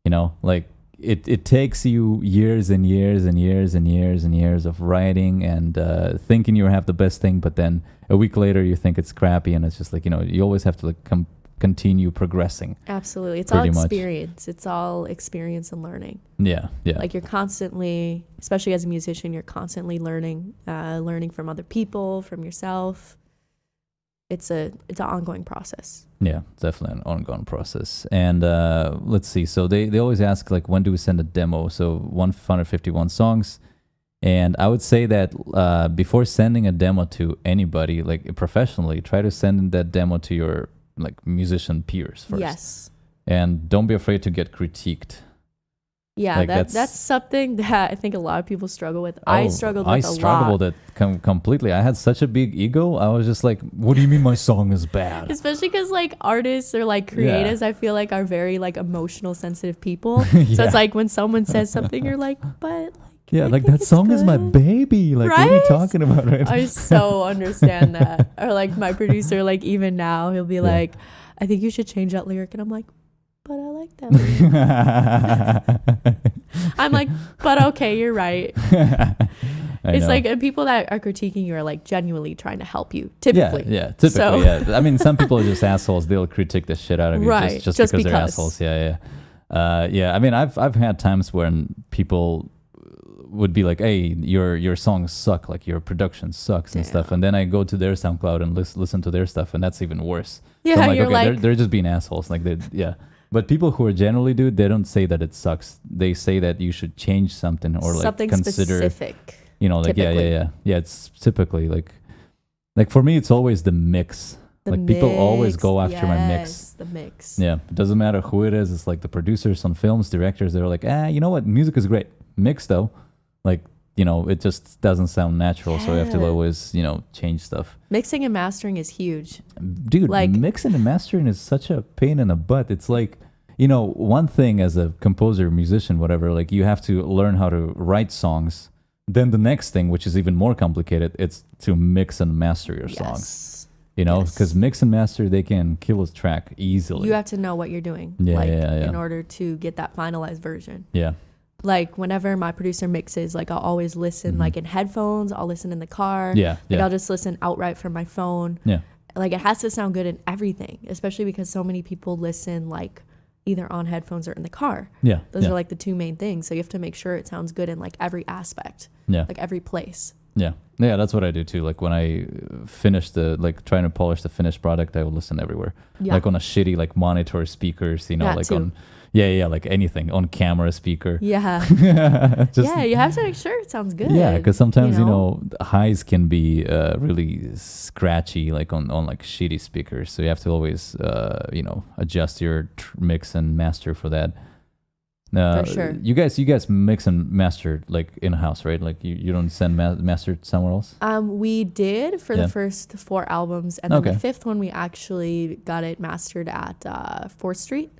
you know, like it takes you years and years and years and years and years of writing and thinking you have the best thing, but then a week later you think it's crappy, and it's just like, you know, you always have to like continue progressing. Absolutely. It's all experience. It's all experience and learning. Yeah. Like you're constantly, especially as a musician, you're constantly learning from other people, from yourself. It's an ongoing process. Yeah, definitely an ongoing process. And let's see. So they always ask, like, when do we send a demo? So 151 songs. And I would say that before sending a demo to anybody, like professionally, try to send that demo to your like musician peers first. Yes. And don't be afraid to get critiqued. Yeah, Like, that's something that I think a lot of people struggle with. I struggled with a lot. I struggled it completely. I had such a big ego. I was just like, what do you mean my song is bad? Especially because like artists or like creatives, I feel like are very like emotional, sensitive people. Yeah. So it's like when someone says something, you're like, but Yeah, I like think that song is my good. baby. Like, what are you Right? talking about? Right? I so understand that. Or like my producer, like even now, he'll be like, I think you should change that lyric. And I'm like, but I like that lyric. I'm like, but okay, you're right. It's like, and people that are critiquing you are like genuinely trying to help you, typically. Typically, yeah. I mean, some people are just assholes. They'll critique the shit out of you just because they're assholes. Yeah. I mean, I've had times when people would be like, hey, your songs suck, like your production sucks and stuff, and then I go to their SoundCloud and listen to their stuff, and that's even worse. Yeah, so I'm you're okay, they're just being assholes. Like, but people who are generally do, they don't say that it sucks. They say that you should change something or like something consider specific. You know, like typically. yeah. It's typically like for me, it's always the mix. People always go after my mix. The mix. Yeah, it doesn't matter who it is. It's like the producers on films, directors. They're like, you know what? Music is great. Mix though, like, you know, it just doesn't sound natural. So you have to always, you know, change stuff. Mixing and mastering is huge. Dude, like mixing and mastering is such a pain in the butt. It's like, you know, one thing as a composer, musician, whatever, like you have to learn how to write songs. Then the next thing, which is even more complicated, it's to mix and master your songs. You know, because mix and master, they can kill a track easily. You have to know what you're doing. In order to get that finalized version. Yeah. Like whenever my producer mixes, like I'll always listen like in headphones. I'll listen in the car. I'll just listen outright from my phone. Like it has to sound good in everything, especially because so many people listen like either on headphones or in the car. Those are like the two main things. So you have to make sure it sounds good in like every aspect. Like every place. Yeah, that's what I do too. Like when I finish trying to polish the finished product, I will listen everywhere. Like on a shitty like monitor speakers, you know, that like too. On like anything on camera speaker. You have to make sure it sounds good. Yeah, because sometimes you know highs can be really scratchy, like on like shitty speakers. So you have to always adjust your mix and master for that. For sure. You guys mix and master like in house, right? Like you don't send master somewhere else. We did for the first 4 albums, and then the 5th one we actually got it mastered at 4th Street.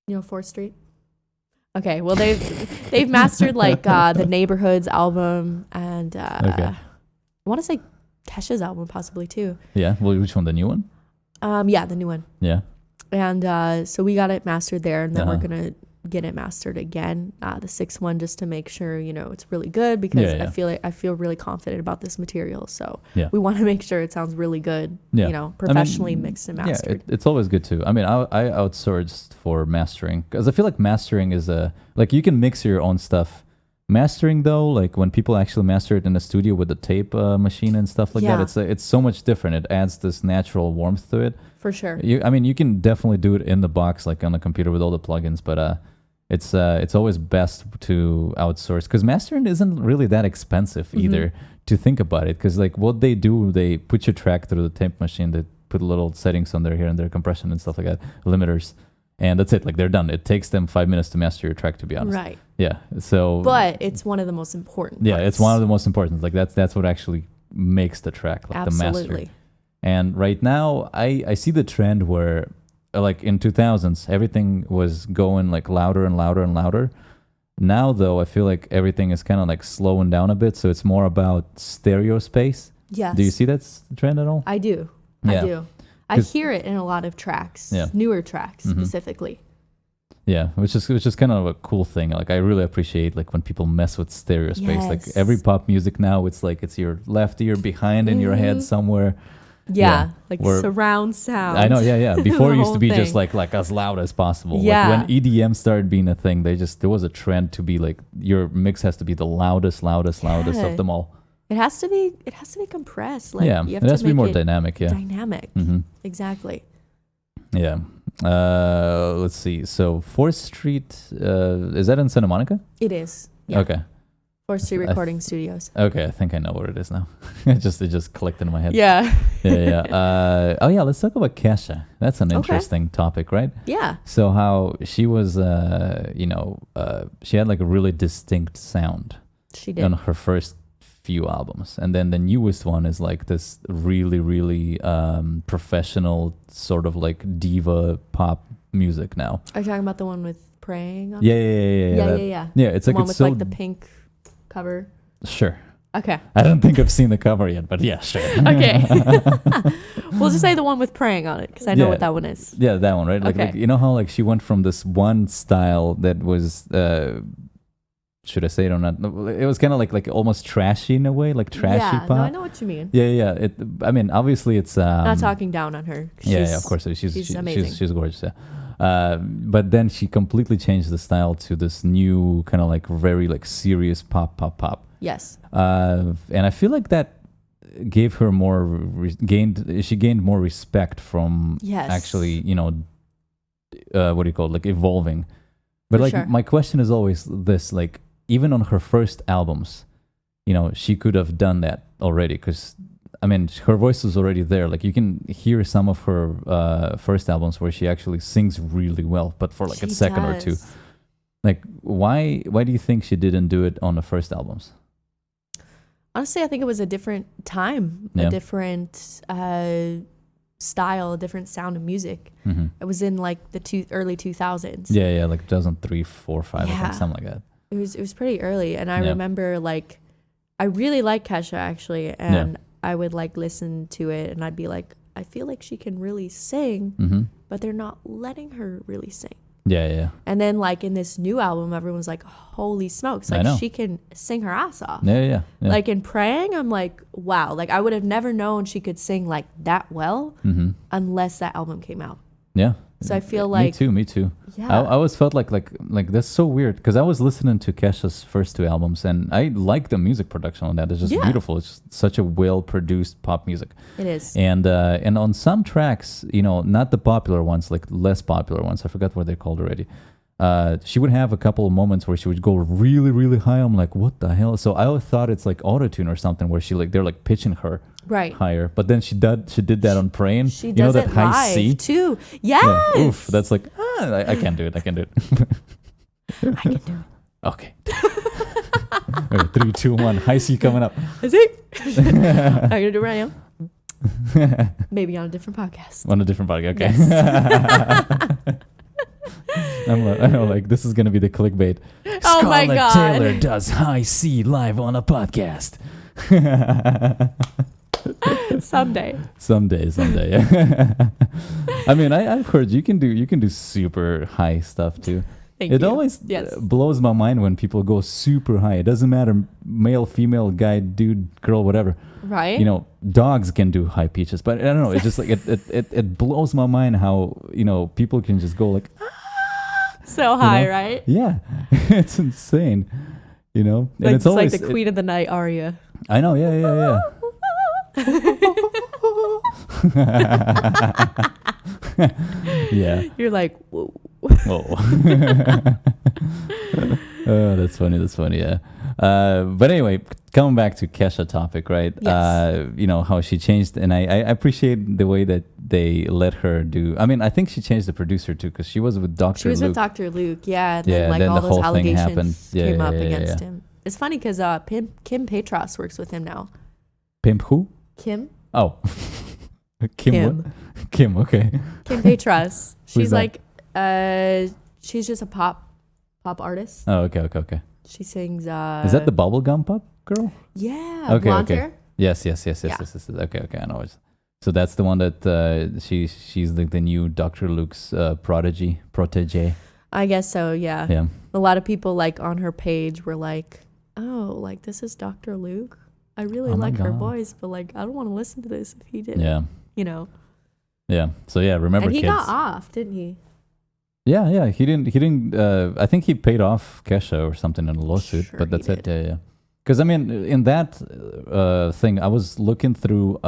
You know 4th Street? Okay, well they've mastered like the Neighborhoods album and I want to say Kesha's album possibly too. Yeah, well, which one? The new one? The new one. Yeah. And so we got it mastered there, and then we're gonna get it mastered again, the 6th one, just to make sure it's really good, because I feel really confident about this material. So we want to make sure it sounds really good. Professionally mixed and mastered. It's always good too. I mean, I outsourced for mastering because I feel like mastering is like you can mix your own stuff. Mastering though, like when people actually master it in the studio with the tape machine and stuff like that, it's so much different. It adds this natural warmth to it. For sure. You can definitely do it in the box, like on a computer with all the plugins, but it's always best to outsource, because mastering isn't really that expensive either, to think about it. Because like what they do, they put your track through the tape machine, they put little settings on there, here and there, compression and stuff like that, limiters. And that's it. Like they're done. It takes them 5 minutes to master your track, to be honest. Right. Yeah. So. But it's one of the most important. Yeah, it's one of the most important. Like that's what actually makes the track, like Absolutely. The master. And right now, I see the trend where, like in 2000s, everything was going like louder and louder and louder. Now, though, I feel like everything is kind of like slowing down a bit. So it's more about stereo space. Yes. Do you see that trend at all? I do. Yeah. I do. I hear it in a lot of tracks, newer tracks specifically. Yeah, which is kind of a cool thing. Like I really appreciate like when people mess with stereo space. Like every pop music now, it's like it's your left ear behind in your head somewhere. Yeah, like surround sound. I know, yeah. Before it used to be just like as loud as possible. Yeah. Like when EDM started being a thing, there was a trend to be like your mix has to be the loudest of them all. It has to be compressed. Like, it has to be more dynamic. Yeah, dynamic. Exactly. Yeah. Let's see. So 4th Street, is that in Santa Monica? It is. Yeah. Okay. Forestry Recording Studios. Okay, I think I know what it is now. it just clicked in my head. Yeah. Yeah. Oh yeah, let's talk about Kesha. That's an interesting topic, right? Yeah. So how she was, she had like a really distinct sound. She did. On her first few albums, and then the newest one is like this really, really professional sort of like diva pop music now. Are you talking about the one with Praying on Yeah. Yeah, it's the like one it's with so like the pink cover. Sure. Okay. I don't think I've seen the cover yet, but yeah, sure. Okay. We'll just say the one with Praying on it because I know what that one is. Yeah, that one, right? Like you know how like she went from this one style that was should I say it or not? It was kind of like almost trashy in a way, like trashy pop. No, I know what you mean. Yeah. I mean, obviously it's not talking down on her. Yeah, of course. She's amazing. She's gorgeous. Yeah. But then she completely changed the style to this new kind of like very like serious pop. Yes. And I feel like that gave her more she gained more respect from actually, what do you call it? Like evolving. But like my question is always this, like even on her first albums, she could have done that already because I mean, her voice was already there. Like you can hear some of her first albums where she actually sings really well, but for like a second or two. Like, why do you think she didn't do it on the first albums? Honestly, I think it was a different time, a different style, a different sound of music. Mm-hmm. It was in like the early 2000s. Yeah, like 2003, 4, 5, I think, something like that. It was pretty early, and I remember like I really liked Kesha actually, and I would like listen to it, and I'd be like, I feel like she can really sing, but they're not letting her really sing. Yeah. And then like in this new album, everyone's like, holy smokes, like she can sing her ass off. Yeah. Like in Praying, I'm like, wow, like I would have never known she could sing like that well unless that album came out. Yeah. So I feel like me too. Yeah. I always felt like that's so weird because I was listening to Kesha's first two albums and I like the music production on that. It's just beautiful. It's just such a well-produced pop music. It is. And on some tracks, not the popular ones, like less popular ones. I forgot what they're called already. She would have a couple of moments where she would go really, really high. I'm like, what the hell? So I always thought it's like autotune or something where they're like pitching her higher. But then she did that on Praying. She does that it high live C too. Yes. Yeah. Oof. That's like I can't do it. I can do it. I can do it. Okay. Okay, 3, 2, 1. High C coming up. Is it? I'm gonna do it right now. Maybe on a different podcast. On a different podcast. Okay. Yes. I'm like, this is going to be the clickbait. Oh my God. Scarlett Taylor does high C live on a podcast. Someday. Yeah. I mean, I've heard you can do super high stuff too. It always blows my mind when people go super high. It doesn't matter, male, female, guy, dude, girl, whatever. Right. Dogs can do high pitches, but I don't know. It's just like it blows my mind how people can just go like so high, right? Yeah, it's insane. And like, it's always like the Queen of the Night aria. I know. Yeah. Yeah. You're like, whoa. Oh, that's funny. Yeah. But anyway, coming back to Kesha topic, right? Yes. How she changed, and I appreciate the way that they let her do. I mean, I think she changed the producer too, because she was with Dr. Luke. She was with Dr. Luke, yeah. And then then all the those whole allegations thing came up against him. It's funny because Kim Petras works with him now. Pimp who? Kim. Oh. Kim. What? Kim, okay. Kim Petras. She's that? Like, she's just a pop artist. Oh, okay. She sings. Is that the bubblegum pop girl? Yeah. Okay. Blonde hair? Yes. Okay. I know it. So that's the one that she's like the new Dr. Luke's protege. I guess so. Yeah. Yeah. A lot of people like on her page were like, "Oh, like this is Dr. Luke. I really like her voice, but like I don't want to listen to this if he didn't." Yeah. Yeah. So yeah, remember, and he kids. got off, didn't he? Yeah. He didn't. I think he paid off Kesha or something in a lawsuit, Sure but that's he it. Yeah. Because I mean, in that thing, I was looking through,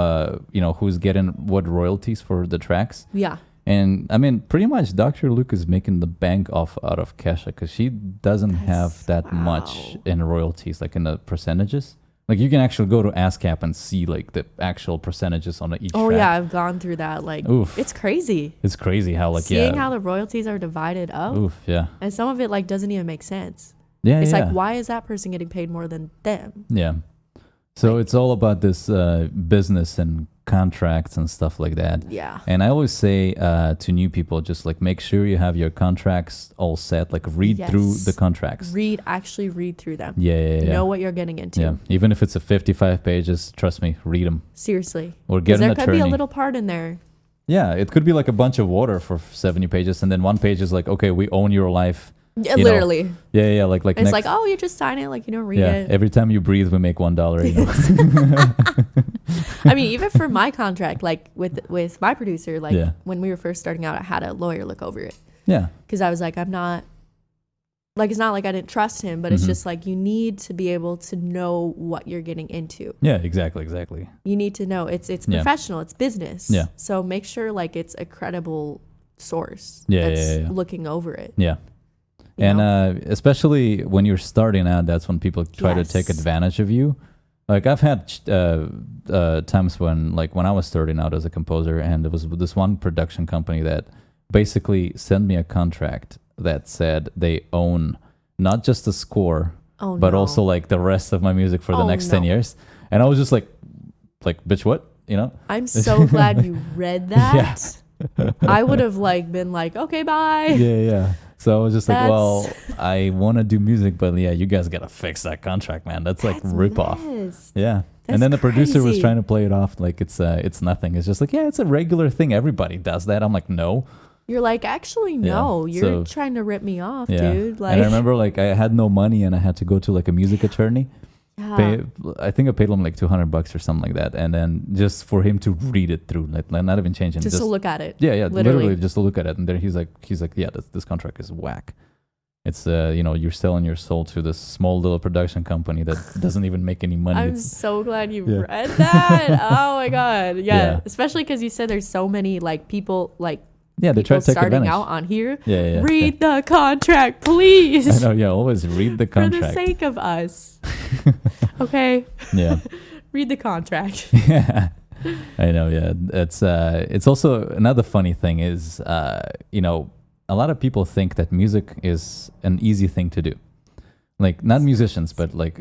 who's getting what royalties for the tracks. Yeah. And I mean, pretty much Dr. Luke is making the bank out of Kesha because she doesn't have that much in royalties, like in the percentages. Like you can actually go to ASCAP and see like the actual percentages on each track. Yeah, I've gone through that. Like, it's crazy. It's crazy how like seeing how the royalties are divided up. Yeah. And some of it like doesn't even make sense. Yeah, it's like, why is that person getting paid more than them? Yeah. So it's all about this business and contracts and stuff like that. Yeah. And I always say to new people, just like make sure you have your contracts all set. Like read through the contracts. Actually read through them. Yeah. Know what you're getting into. Yeah. Even if it's a 55 pages, trust me, read them. Seriously. Or get an attorney. There could be a little part in there. Yeah. It could be like a bunch of water for 70 pages. And then one page is like, okay, we own your life. Yeah, literally. Yeah. Like it's next, like, oh, you just sign it, like you don't read it. Every time you breathe, we make $1. You know? I mean, even for my contract, like with my producer, like when we were first starting out, I had a lawyer look over it. Yeah. Because I was like, I'm not, like, it's not like I didn't trust him, but it's just like you need to be able to know what you're getting into. Yeah, exactly. You need to know it's professional, it's business. Yeah. So make sure like it's a credible source looking over it. Yeah. And especially when you're starting out, that's when people try to take advantage of you. Like I've had times when I was starting out as a composer, and there was this one production company that basically sent me a contract that said they own not just the score, but also like the rest of my music for the next 10 years. And I was just like, bitch, what? You know? I'm so glad you read that. I would have like been like, okay, bye. Yeah. So I was just like, well, I want to do music, but yeah, you guys got to fix that contract, man. That's like rip off. Yeah. And then the producer was trying to play it off like it's nothing. It's just like, yeah, it's a regular thing. Everybody does that. I'm like, no. You're like, actually, no. You're trying to rip me off, dude. Like, and I remember like I had no money and I had to go to like a music attorney. I think I paid him like $200 or something like that, and then just for him to read it through, like not even changing, just to look at it. Yeah, literally just to look at it, and then he's like, yeah, this contract is whack. It's you're selling your soul to this small little production company that doesn't even make any money. I'm so glad you read that. Oh my god, yeah. Especially because you said there's so many like people like. Yeah, they try to take starting advantage. out on here. Yeah. Read the contract, please. I know. Yeah, always read the contract for the sake of us. Okay. Yeah. Read the contract. Yeah. I know. Yeah, it's also another funny thing is a lot of people think that music is an easy thing to do, like not musicians, but like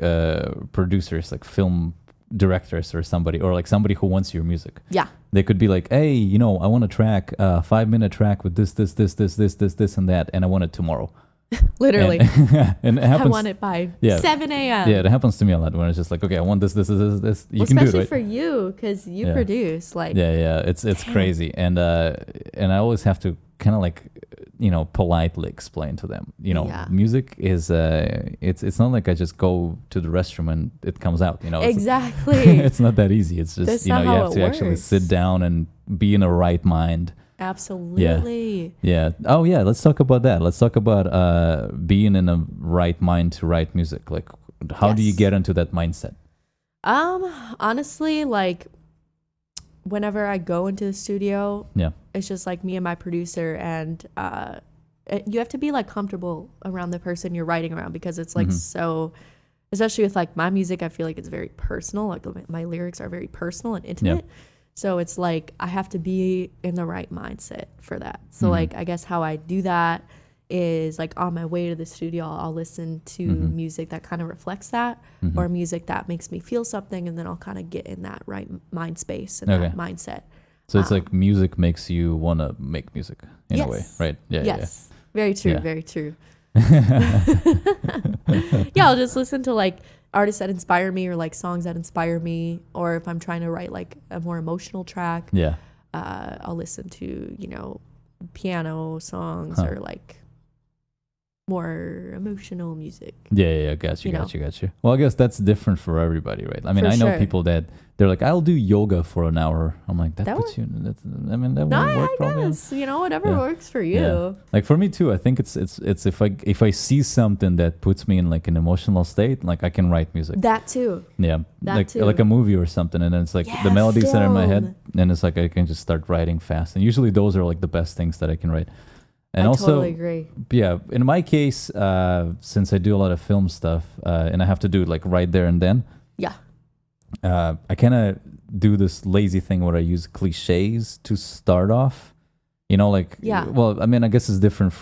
producers, like film directors or somebody who wants your music. Yeah. They could be like, hey, I want a track, 5-minute track with this, and that, and I want it tomorrow. Literally. And it happens, I want it by 7 a.m. Yeah, it happens to me a lot when it's just like, okay, I want this. You can do it, especially for you, because you produce. Like, yeah, it's crazy, and I always have to kind of like, politely explain to them, music is it's not like I just go to the restroom and it comes out, Exactly. It's not that easy. It's just you have to actually sit down and be in a right mind. Absolutely. Yeah. Oh yeah, let's talk about that. Let's talk about being in a right mind to write music. Like, how do you get into that mindset? Honestly, like, whenever I go into the studio, it's just like me and my producer, and you have to be like comfortable around the person you're writing around, because it's like so, especially with like my music, I feel like it's very personal. Like my lyrics are very personal and intimate. So it's like I have to be in the right mindset for that. So like I guess how I do that is like on my way to the studio, I'll listen to music that kind of reflects that, or music that makes me feel something, and then I'll kind of get in that right mind space and that mindset. So it's like music makes you want to make music in a way, right? Yeah. Yes. Very true. Yeah. Very true. I'll just listen to like artists that inspire me, or like songs that inspire me, or if I'm trying to write like a more emotional track, I'll listen to piano songs or like more emotional music. Yeah, got you. Well, I guess that's different for everybody, right? I mean, I know people that they're like, I'll do yoga for an hour. I'm like, that would work probably. Guess, whatever works for you. Yeah. Like for me too, I think it's if I see something that puts me in like an emotional state, like I can write music. That too. Yeah, like a movie or something, and then it's like the melodies that are in my head, and it's like I can just start writing fast. And usually those are like the best things that I can write. And I totally agree. Yeah, in my case, since I do a lot of film stuff, and I have to do it like right there and then. Yeah. I kind of do this lazy thing where I use cliches to start off. Well, I mean, I guess it's different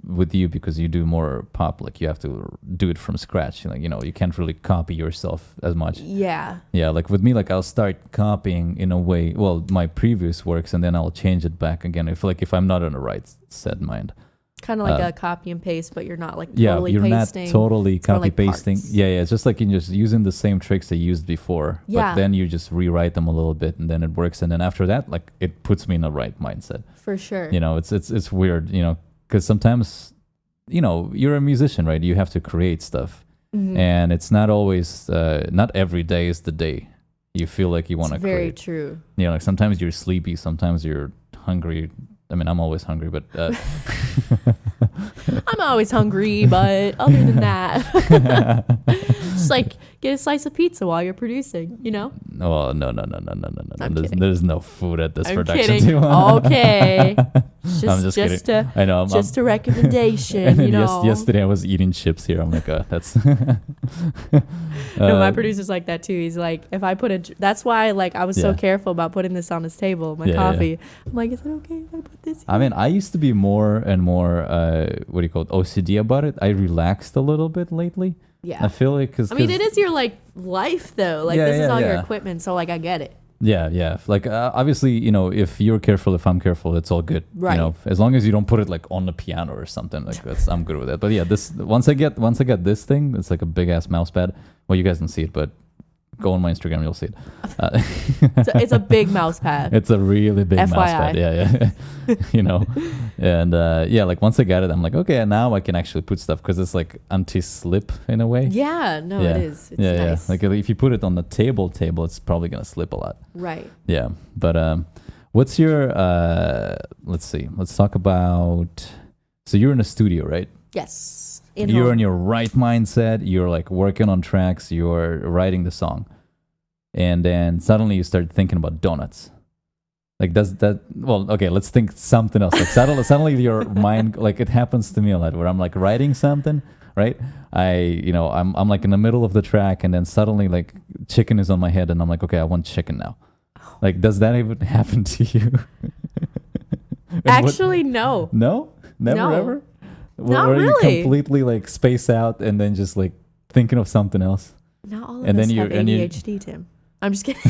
with you because you do more pop. Like you have to do it from scratch. You can't really copy yourself as much. Yeah. Yeah, like with me, like I'll start copying in a way, well, my previous works, and then I'll change it back again. If I'm not in the right set mind. Kind of like a copy and paste, but you're not like totally pasting. Not totally copy pasting. Yeah, it's just like you're just using the same tricks they used before. Yeah. But then you just rewrite them a little bit, and then it works. And then after that, like it puts me in the right mindset. For sure. It's weird, because sometimes, you're a musician, right? You have to create stuff, and it's not always, not every day is the day you feel like you want to create. Very true. Like sometimes you're sleepy, sometimes you're hungry. I mean, I'm always hungry, but... I'm always hungry, but other than that... just like, get a slice of pizza while you're producing, Oh, no. There's no food at this production. Kidding. Okay. Just a recommendation, Yesterday I was eating chips here. I'm like, that's... No, my producer's like that too. He's like, if I put that's why I was so careful about putting this on his table, my coffee. Yeah. I'm like, is it okay if I put this here? I mean, I used to be more and more, OCD about it. I relaxed a little bit lately. Yeah. I feel like, it is your life though. This is all your equipment. So I get it. Yeah. Like, obviously, if you're careful, if I'm careful, it's all good. Right. As long as you don't put it on the piano or something, I'm good with it. But yeah, once I get this thing, it's like a big ass mouse pad. Well, you guys don't see it, but go on my Instagram, you'll see it. It's a big mouse pad. It's a really big mouse pad. Yeah. And once I got it, I'm like, okay, now I can actually put stuff because it's like anti-slip in a way. Yeah, no, it is. It's nice. Like if you put it on the table, it's probably gonna slip a lot. Right. Yeah, but what's your? Let's see. Let's talk about. So you're in a studio, right? Yes. You're in your right mindset. You're like working on tracks. You're writing the song, and then suddenly you start thinking about donuts. Like does that? Well, okay. Let's think something else. Like suddenly your mind, like it happens to me a lot, where I'm like writing something, right? I'm like in the middle of the track, and then suddenly like chicken is on my head, and I'm like, okay, I want chicken now. Like, does that even happen to you? Actually, no. No, never ever. Not where really. You completely like space out and then just like thinking of something else. Not all of us have ADHD, Tim. I'm just kidding.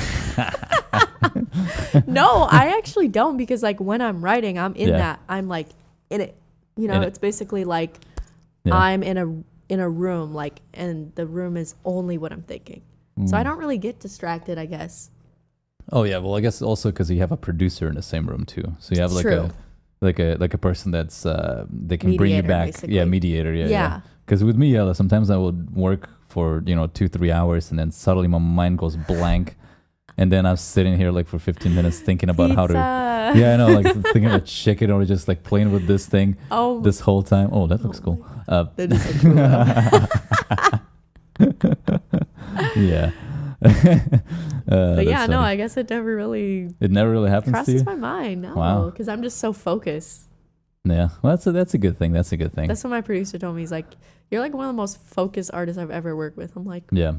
No, I actually don't because when I'm writing, I'm in that. I'm like in it. It's basically like I'm in a room and the room is only what I'm thinking. So I don't really get distracted, I guess. Oh yeah, well I guess also because you have a producer in the same room too. So you have like a person that's they can bring you back. Basically. Yeah, mediator. Yeah. Because with me, sometimes I would work for 2-3 hours and then suddenly my mind goes blank, and then I'm sitting here for 15 minutes thinking about how to. Yeah, I know, thinking about chicken or just playing with this thing this whole time. Oh, that looks cool. That is so cool. Yeah. But yeah, no, I guess it never really happens crosses to you? my mind. No, because I'm just so focused. Yeah, well, that's a good thing. That's what my producer told me. He's like, you're one of the most focused artists I've ever worked with. I'm like, yeah,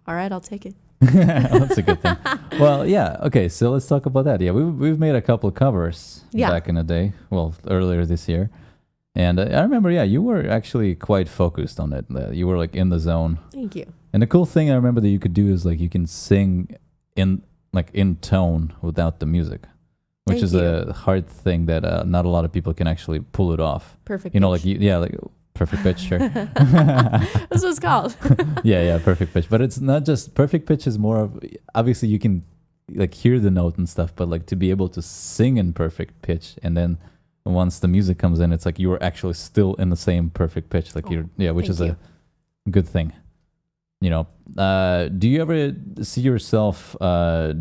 all right, I'll take it. That's a good thing. Well, yeah, okay, so let's talk about that. Yeah, we've made a couple of covers back in the day, well, earlier this year. And I remember, you were actually quite focused on it. You were in the zone. Thank you. And the cool thing I remember that you could do is you can sing in tone without the music, which is a hard thing that not a lot of people can actually pull it off. Perfect pitch. Perfect pitch, sure. That's what it's called. yeah, perfect pitch. But it's not just perfect pitch is more of, obviously you can hear the note and stuff, but to be able to sing in perfect pitch and then once the music comes in, it's like you are actually still in the same perfect pitch, like which is a good thing. You know, do you ever see yourself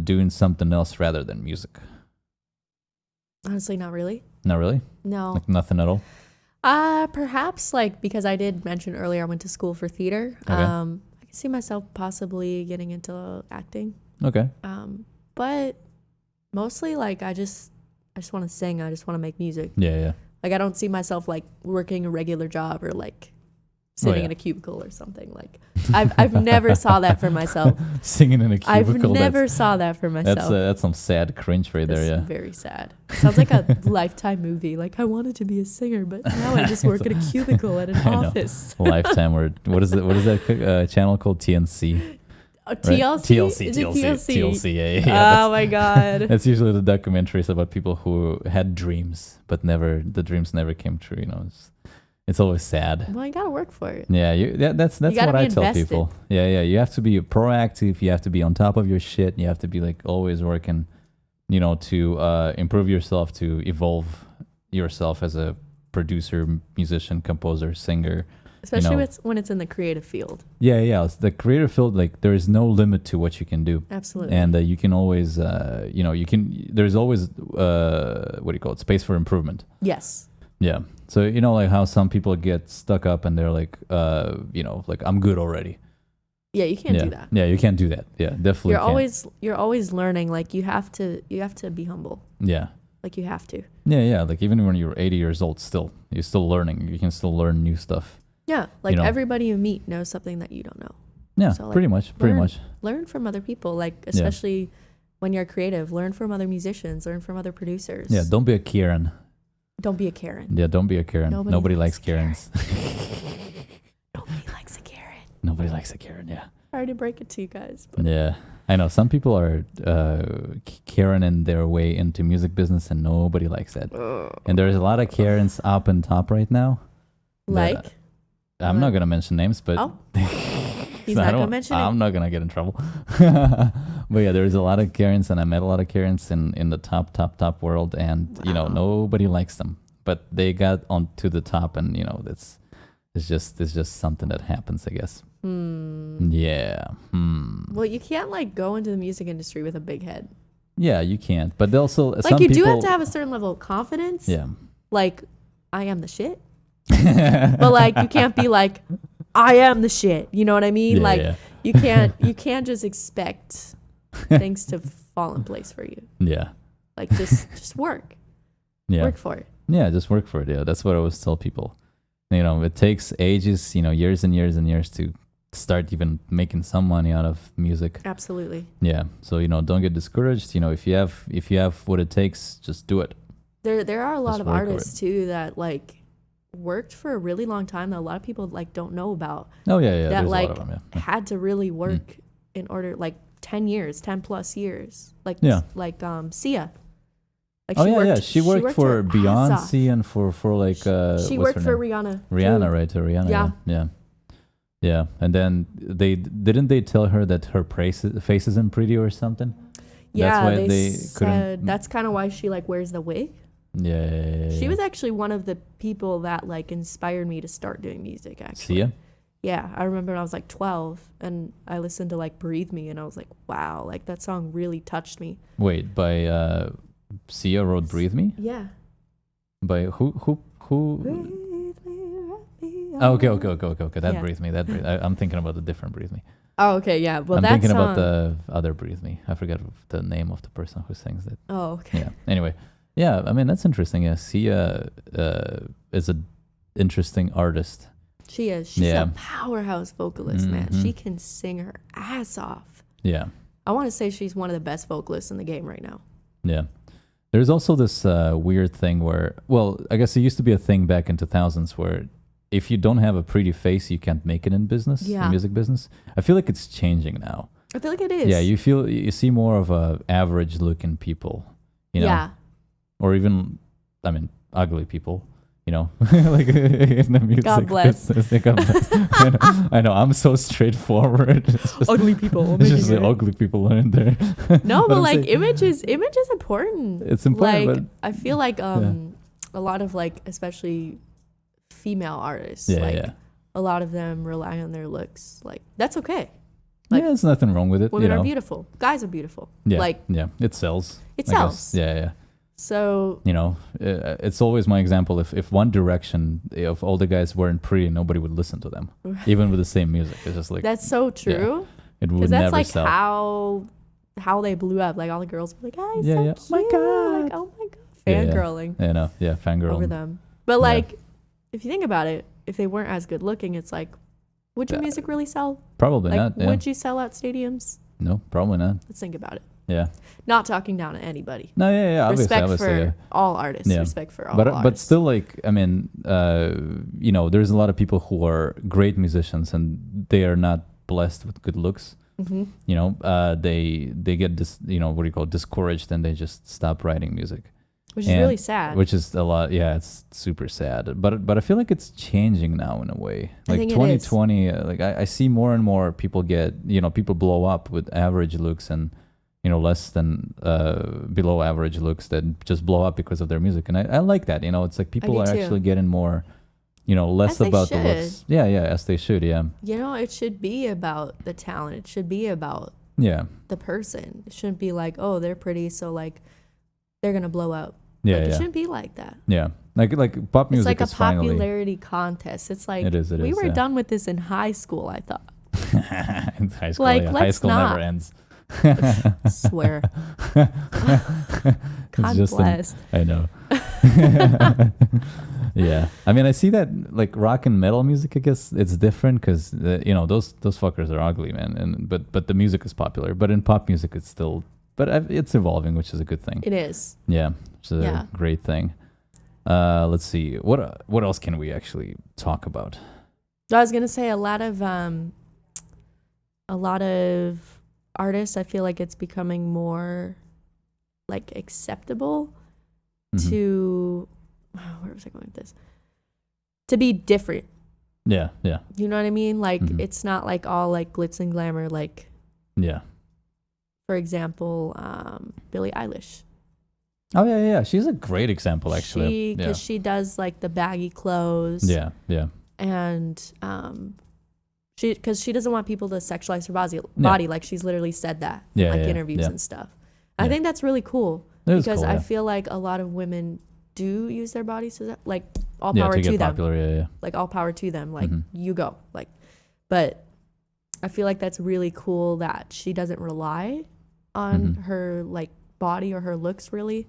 doing something else rather than music? Honestly, not really. Not really? No. Like nothing at all? Perhaps like because I did mention earlier I went to school for theater. Okay. I can see myself possibly getting into acting. Okay. But mostly like I just want to sing. I just want to make music. Yeah. Like I don't see myself like working a regular job or like sitting in a cubicle or something. Like I've never saw that for myself. Singing in a cubicle. I've never saw that for myself. That's some sad cringe right there. Yeah. Very sad. Sounds like a Lifetime movie. Like I wanted to be a singer, but now I just work in a cubicle at an office. Lifetime. Or what is that channel called? TNC. TLC? TLC. Is it TLC? TLC. Yeah. Oh my god. That's usually the documentaries about people who had dreams, but the dreams never came true. You know. It's always sad. Well, you gotta work for it. Yeah, that's what I tell people. Yeah, you have to be proactive. You have to be on top of your shit. You have to be like always working, you know, to improve yourself, to evolve yourself as a producer, musician, composer, singer. Especially when it's in the creative field. Yeah. It's the creative field, like there is no limit to what you can do. Absolutely. And you can always, there's always, space for improvement. Yes. Yeah. So, you know, like how some people get stuck up and they're like, like I'm good already. Yeah, you can't do that. Yeah, you can't do that. Yeah, definitely. You're always learning. Like you have to be humble. Yeah. Like you have to. Yeah. Like even when you're 80 years old, you're still learning. You can still learn new stuff. Yeah, like everybody you meet knows something that you don't know. Yeah, so, like, pretty much. Learn from other people, like especially when you're creative. Learn from other musicians. Learn from other producers. Yeah, don't be a Karen. Don't be a Karen. Yeah, don't be a Karen. Nobody likes Karens. Nobody likes a Karen. Nobody likes a Karen, yeah. Sorry to break it to you guys. But. Yeah, I know. Some people are Karen in their way into music business and nobody likes that. And there's a lot of Karens up and top right now. Like? I'm not going to mention names, but... Oh. He's not going to mention it? I'm not going to get in trouble. But yeah, there's a lot of Karens, and I met a lot of Karens in the top world, and, you know, nobody likes them. But they got onto the top, and, you know, it's just something that happens, I guess. Yeah. Well, you can't, like, go into the music industry with a big head. Yeah, you can't. But they also... Like, you do have to have a certain level of confidence. Yeah. Like, I am the shit. But like you can't be like I am the shit, you know what I mean? You can't just expect things to fall in place for you. Yeah, like just work. Work for it. Yeah, just work for it. Yeah, that's what I always tell people. You know, it takes ages, you know, years and years and years to start even making some money out of music. Absolutely. Yeah, so you know, don't get discouraged. You know, if you have what it takes, just do it. There are a lot of artists too that like worked for a really long time that a lot of people like don't know about. Oh yeah. That there's like a lot of them, yeah. had to really work in order, like 10 plus years. Like Sia. Like she worked for Beyonce and for like she worked for Rihanna. Rihanna, right? Rihanna. Yeah. And then they tell her that her face isn't pretty or something. Yeah, that's why they said that's kind of why she like wears the wig. Yeah. She was actually one of the people that like inspired me to start doing music, actually. Sia? Yeah, I remember when I was like 12 and I listened to like Breathe Me and I was like, wow, like that song really touched me. Wait, by Sia wrote Breathe Me? Yeah. By who? Breathe me, oh, okay. That Breathe Me. I'm thinking about the different Breathe Me. Oh, okay, yeah. Well, I'm thinking about the other Breathe Me. I forgot the name of the person who sings it. Oh, okay. Yeah. Anyway. Yeah, I mean, that's interesting. Yeah, Sia is an interesting artist. She is. She's a powerhouse vocalist, man. She can sing her ass off. Yeah. I want to say she's one of the best vocalists in the game right now. Yeah. There's also this weird thing where, well, I guess it used to be a thing back in 2000s where if you don't have a pretty face, you can't make it in business, in music business. I feel like it's changing now. I feel like it is. Yeah, you see more of a average looking people, you know? Yeah. Or even, I mean, ugly people, you know, like in the music God bless. business. God bless. I know, I'm so straightforward. Ugly people. It's just the ugly people in there. No, but like image is important. It's important. Like I feel like a lot of like, especially female artists, a lot of them rely on their looks. Like, that's okay. Like, there's nothing wrong with it. Women are beautiful. Guys are beautiful. Yeah, like, it sells. It sells. Yeah. So it's always my example. If One Direction, if all the guys weren't pretty, nobody would listen to them, even with the same music. It's just like that's so true. It would never like sell. how they blew up. Like all the girls were like, "Oh, so cute. Oh my god, like, oh my god, fangirling." Fangirling over them. But like, if you think about it, if they weren't as good looking, it's like, would your music really sell? Probably like, not. Yeah. Would you sell out stadiums? No, probably not. Let's think about it. Yeah. Not talking down to anybody. No, Respect obviously, for all artists. Yeah. Respect for all artists. But still, like, I mean, there's a lot of people who are great musicians and they are not blessed with good looks. Mm-hmm. They get discouraged and they just stop writing music. Which is really sad. Which is a lot. Yeah, it's super sad. But I feel like it's changing now in a way. Like I think 2020, I see more and more people people blow up with average looks and less than below average looks that just blow up because of their music. And I like that. It's like people are actually getting more, less about the looks. Yeah, as they should. Yeah. It should be about the talent. It should be about the person. It shouldn't be like, oh, they're pretty, so like they're gonna blow up. Yeah, It shouldn't be like that. Yeah, like pop music. It's like a popularity contest. It's like we were done with this in high school. I thought. In high school, like high school never ends. Swear. God bless. I know. Yeah, I mean, I see that like rock and metal music. I guess it's different because those fuckers are ugly, man. But the music is popular. But in pop music, it's still. But it's evolving, which is a good thing. It is. Yeah, which is a great thing. Let's see. What else can we actually talk about? I was gonna say a lot of artists. I feel like it's becoming more like acceptable to. Where was I going with this? To be different. Yeah. You know what I mean? Like it's not like all like glitz and glamour. Like. Yeah. For example, Billie Eilish. Oh yeah. She's a great example, actually. Because she does like the baggy clothes. Yeah. And because she doesn't want people to sexualize her body. Like she's literally said that in interviews and stuff. I think that's really cool because I feel like a lot of women do use their bodies to like all power to them. Popular, Like all power to them. Like you go. Like, but I feel like that's really cool that she doesn't rely on her like body or her looks really.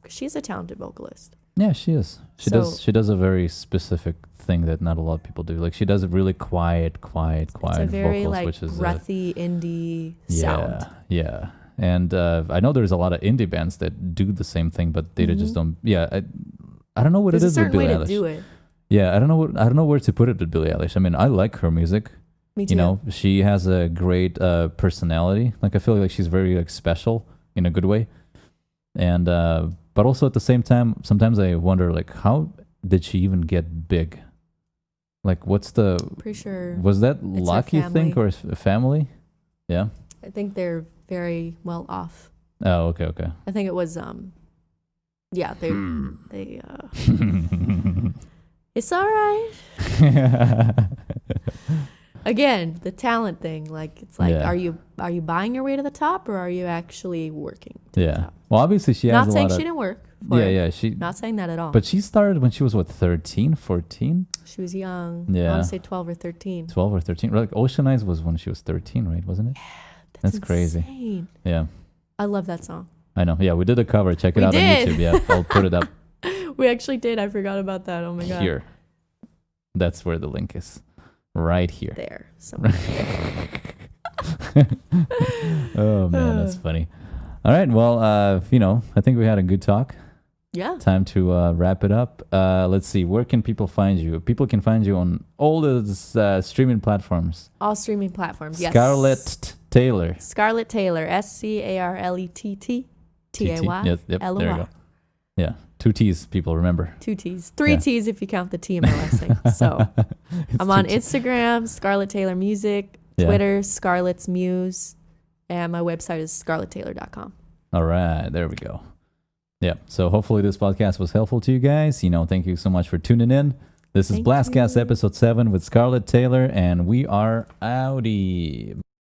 She's a talented vocalist. Yeah, she is. She does a very specific thing that not a lot of people do. Like she does a really quiet it's a very vocals, like which is breathy indie sound. Yeah. And I know there's a lot of indie bands that do the same thing, but they just don't. Yeah, I don't know what it is with Billie Eilish. There's a certain way to do it. Yeah, I don't know where to put it with Billie Eilish. I mean, I like her music. Me too. She has a great personality. Like I feel like she's very like special in a good way. And but also at the same time, sometimes I wonder like how did she even get big? Like what's the? Pretty sure. Was that luck, you think, or a family? Yeah. I think they're very well off. Oh, okay. I think it was they it's all right. Again, the talent thing, like it's like are you buying your way to the top or are you actually working to the top? Well, obviously she has not saying she didn't work for it. She not saying that at all. But she started when she was 13, 14? She was young. Yeah. I want to say 12 or 13. 12 or 13. Like Ocean Eyes was when she was 13, right? Wasn't it? Yeah, that's crazy. Insane. Yeah. I love that song. I know. Yeah, we did a cover. Check it out on YouTube. Yeah, I'll put it up. We actually did. I forgot about that. Oh my god. Here. That's where the link is. Right here. There. Somewhere. Oh man, that's funny. All right. Well, I think we had a good talk. Yeah. Time to wrap it up. Let's see. Where can people find you? People can find you on all the streaming platforms. All streaming platforms. Yes. Scarlett Taylor. Scarlett Taylor. SCARLETT TAY. Yep. There you go. Yeah. 2 T's, people, remember. 2 T's. 3 T's if you count the T in my last name. So I'm on Instagram, Scarlett Taylor Music, Twitter, Scarlett's Muse, and my website is scarletttaylor.com. All right. There we go. Yeah. So hopefully this podcast was helpful to you guys. Thank you so much for tuning in. This is BlastCast episode 7 with Scarlett Taylor, and we are outie.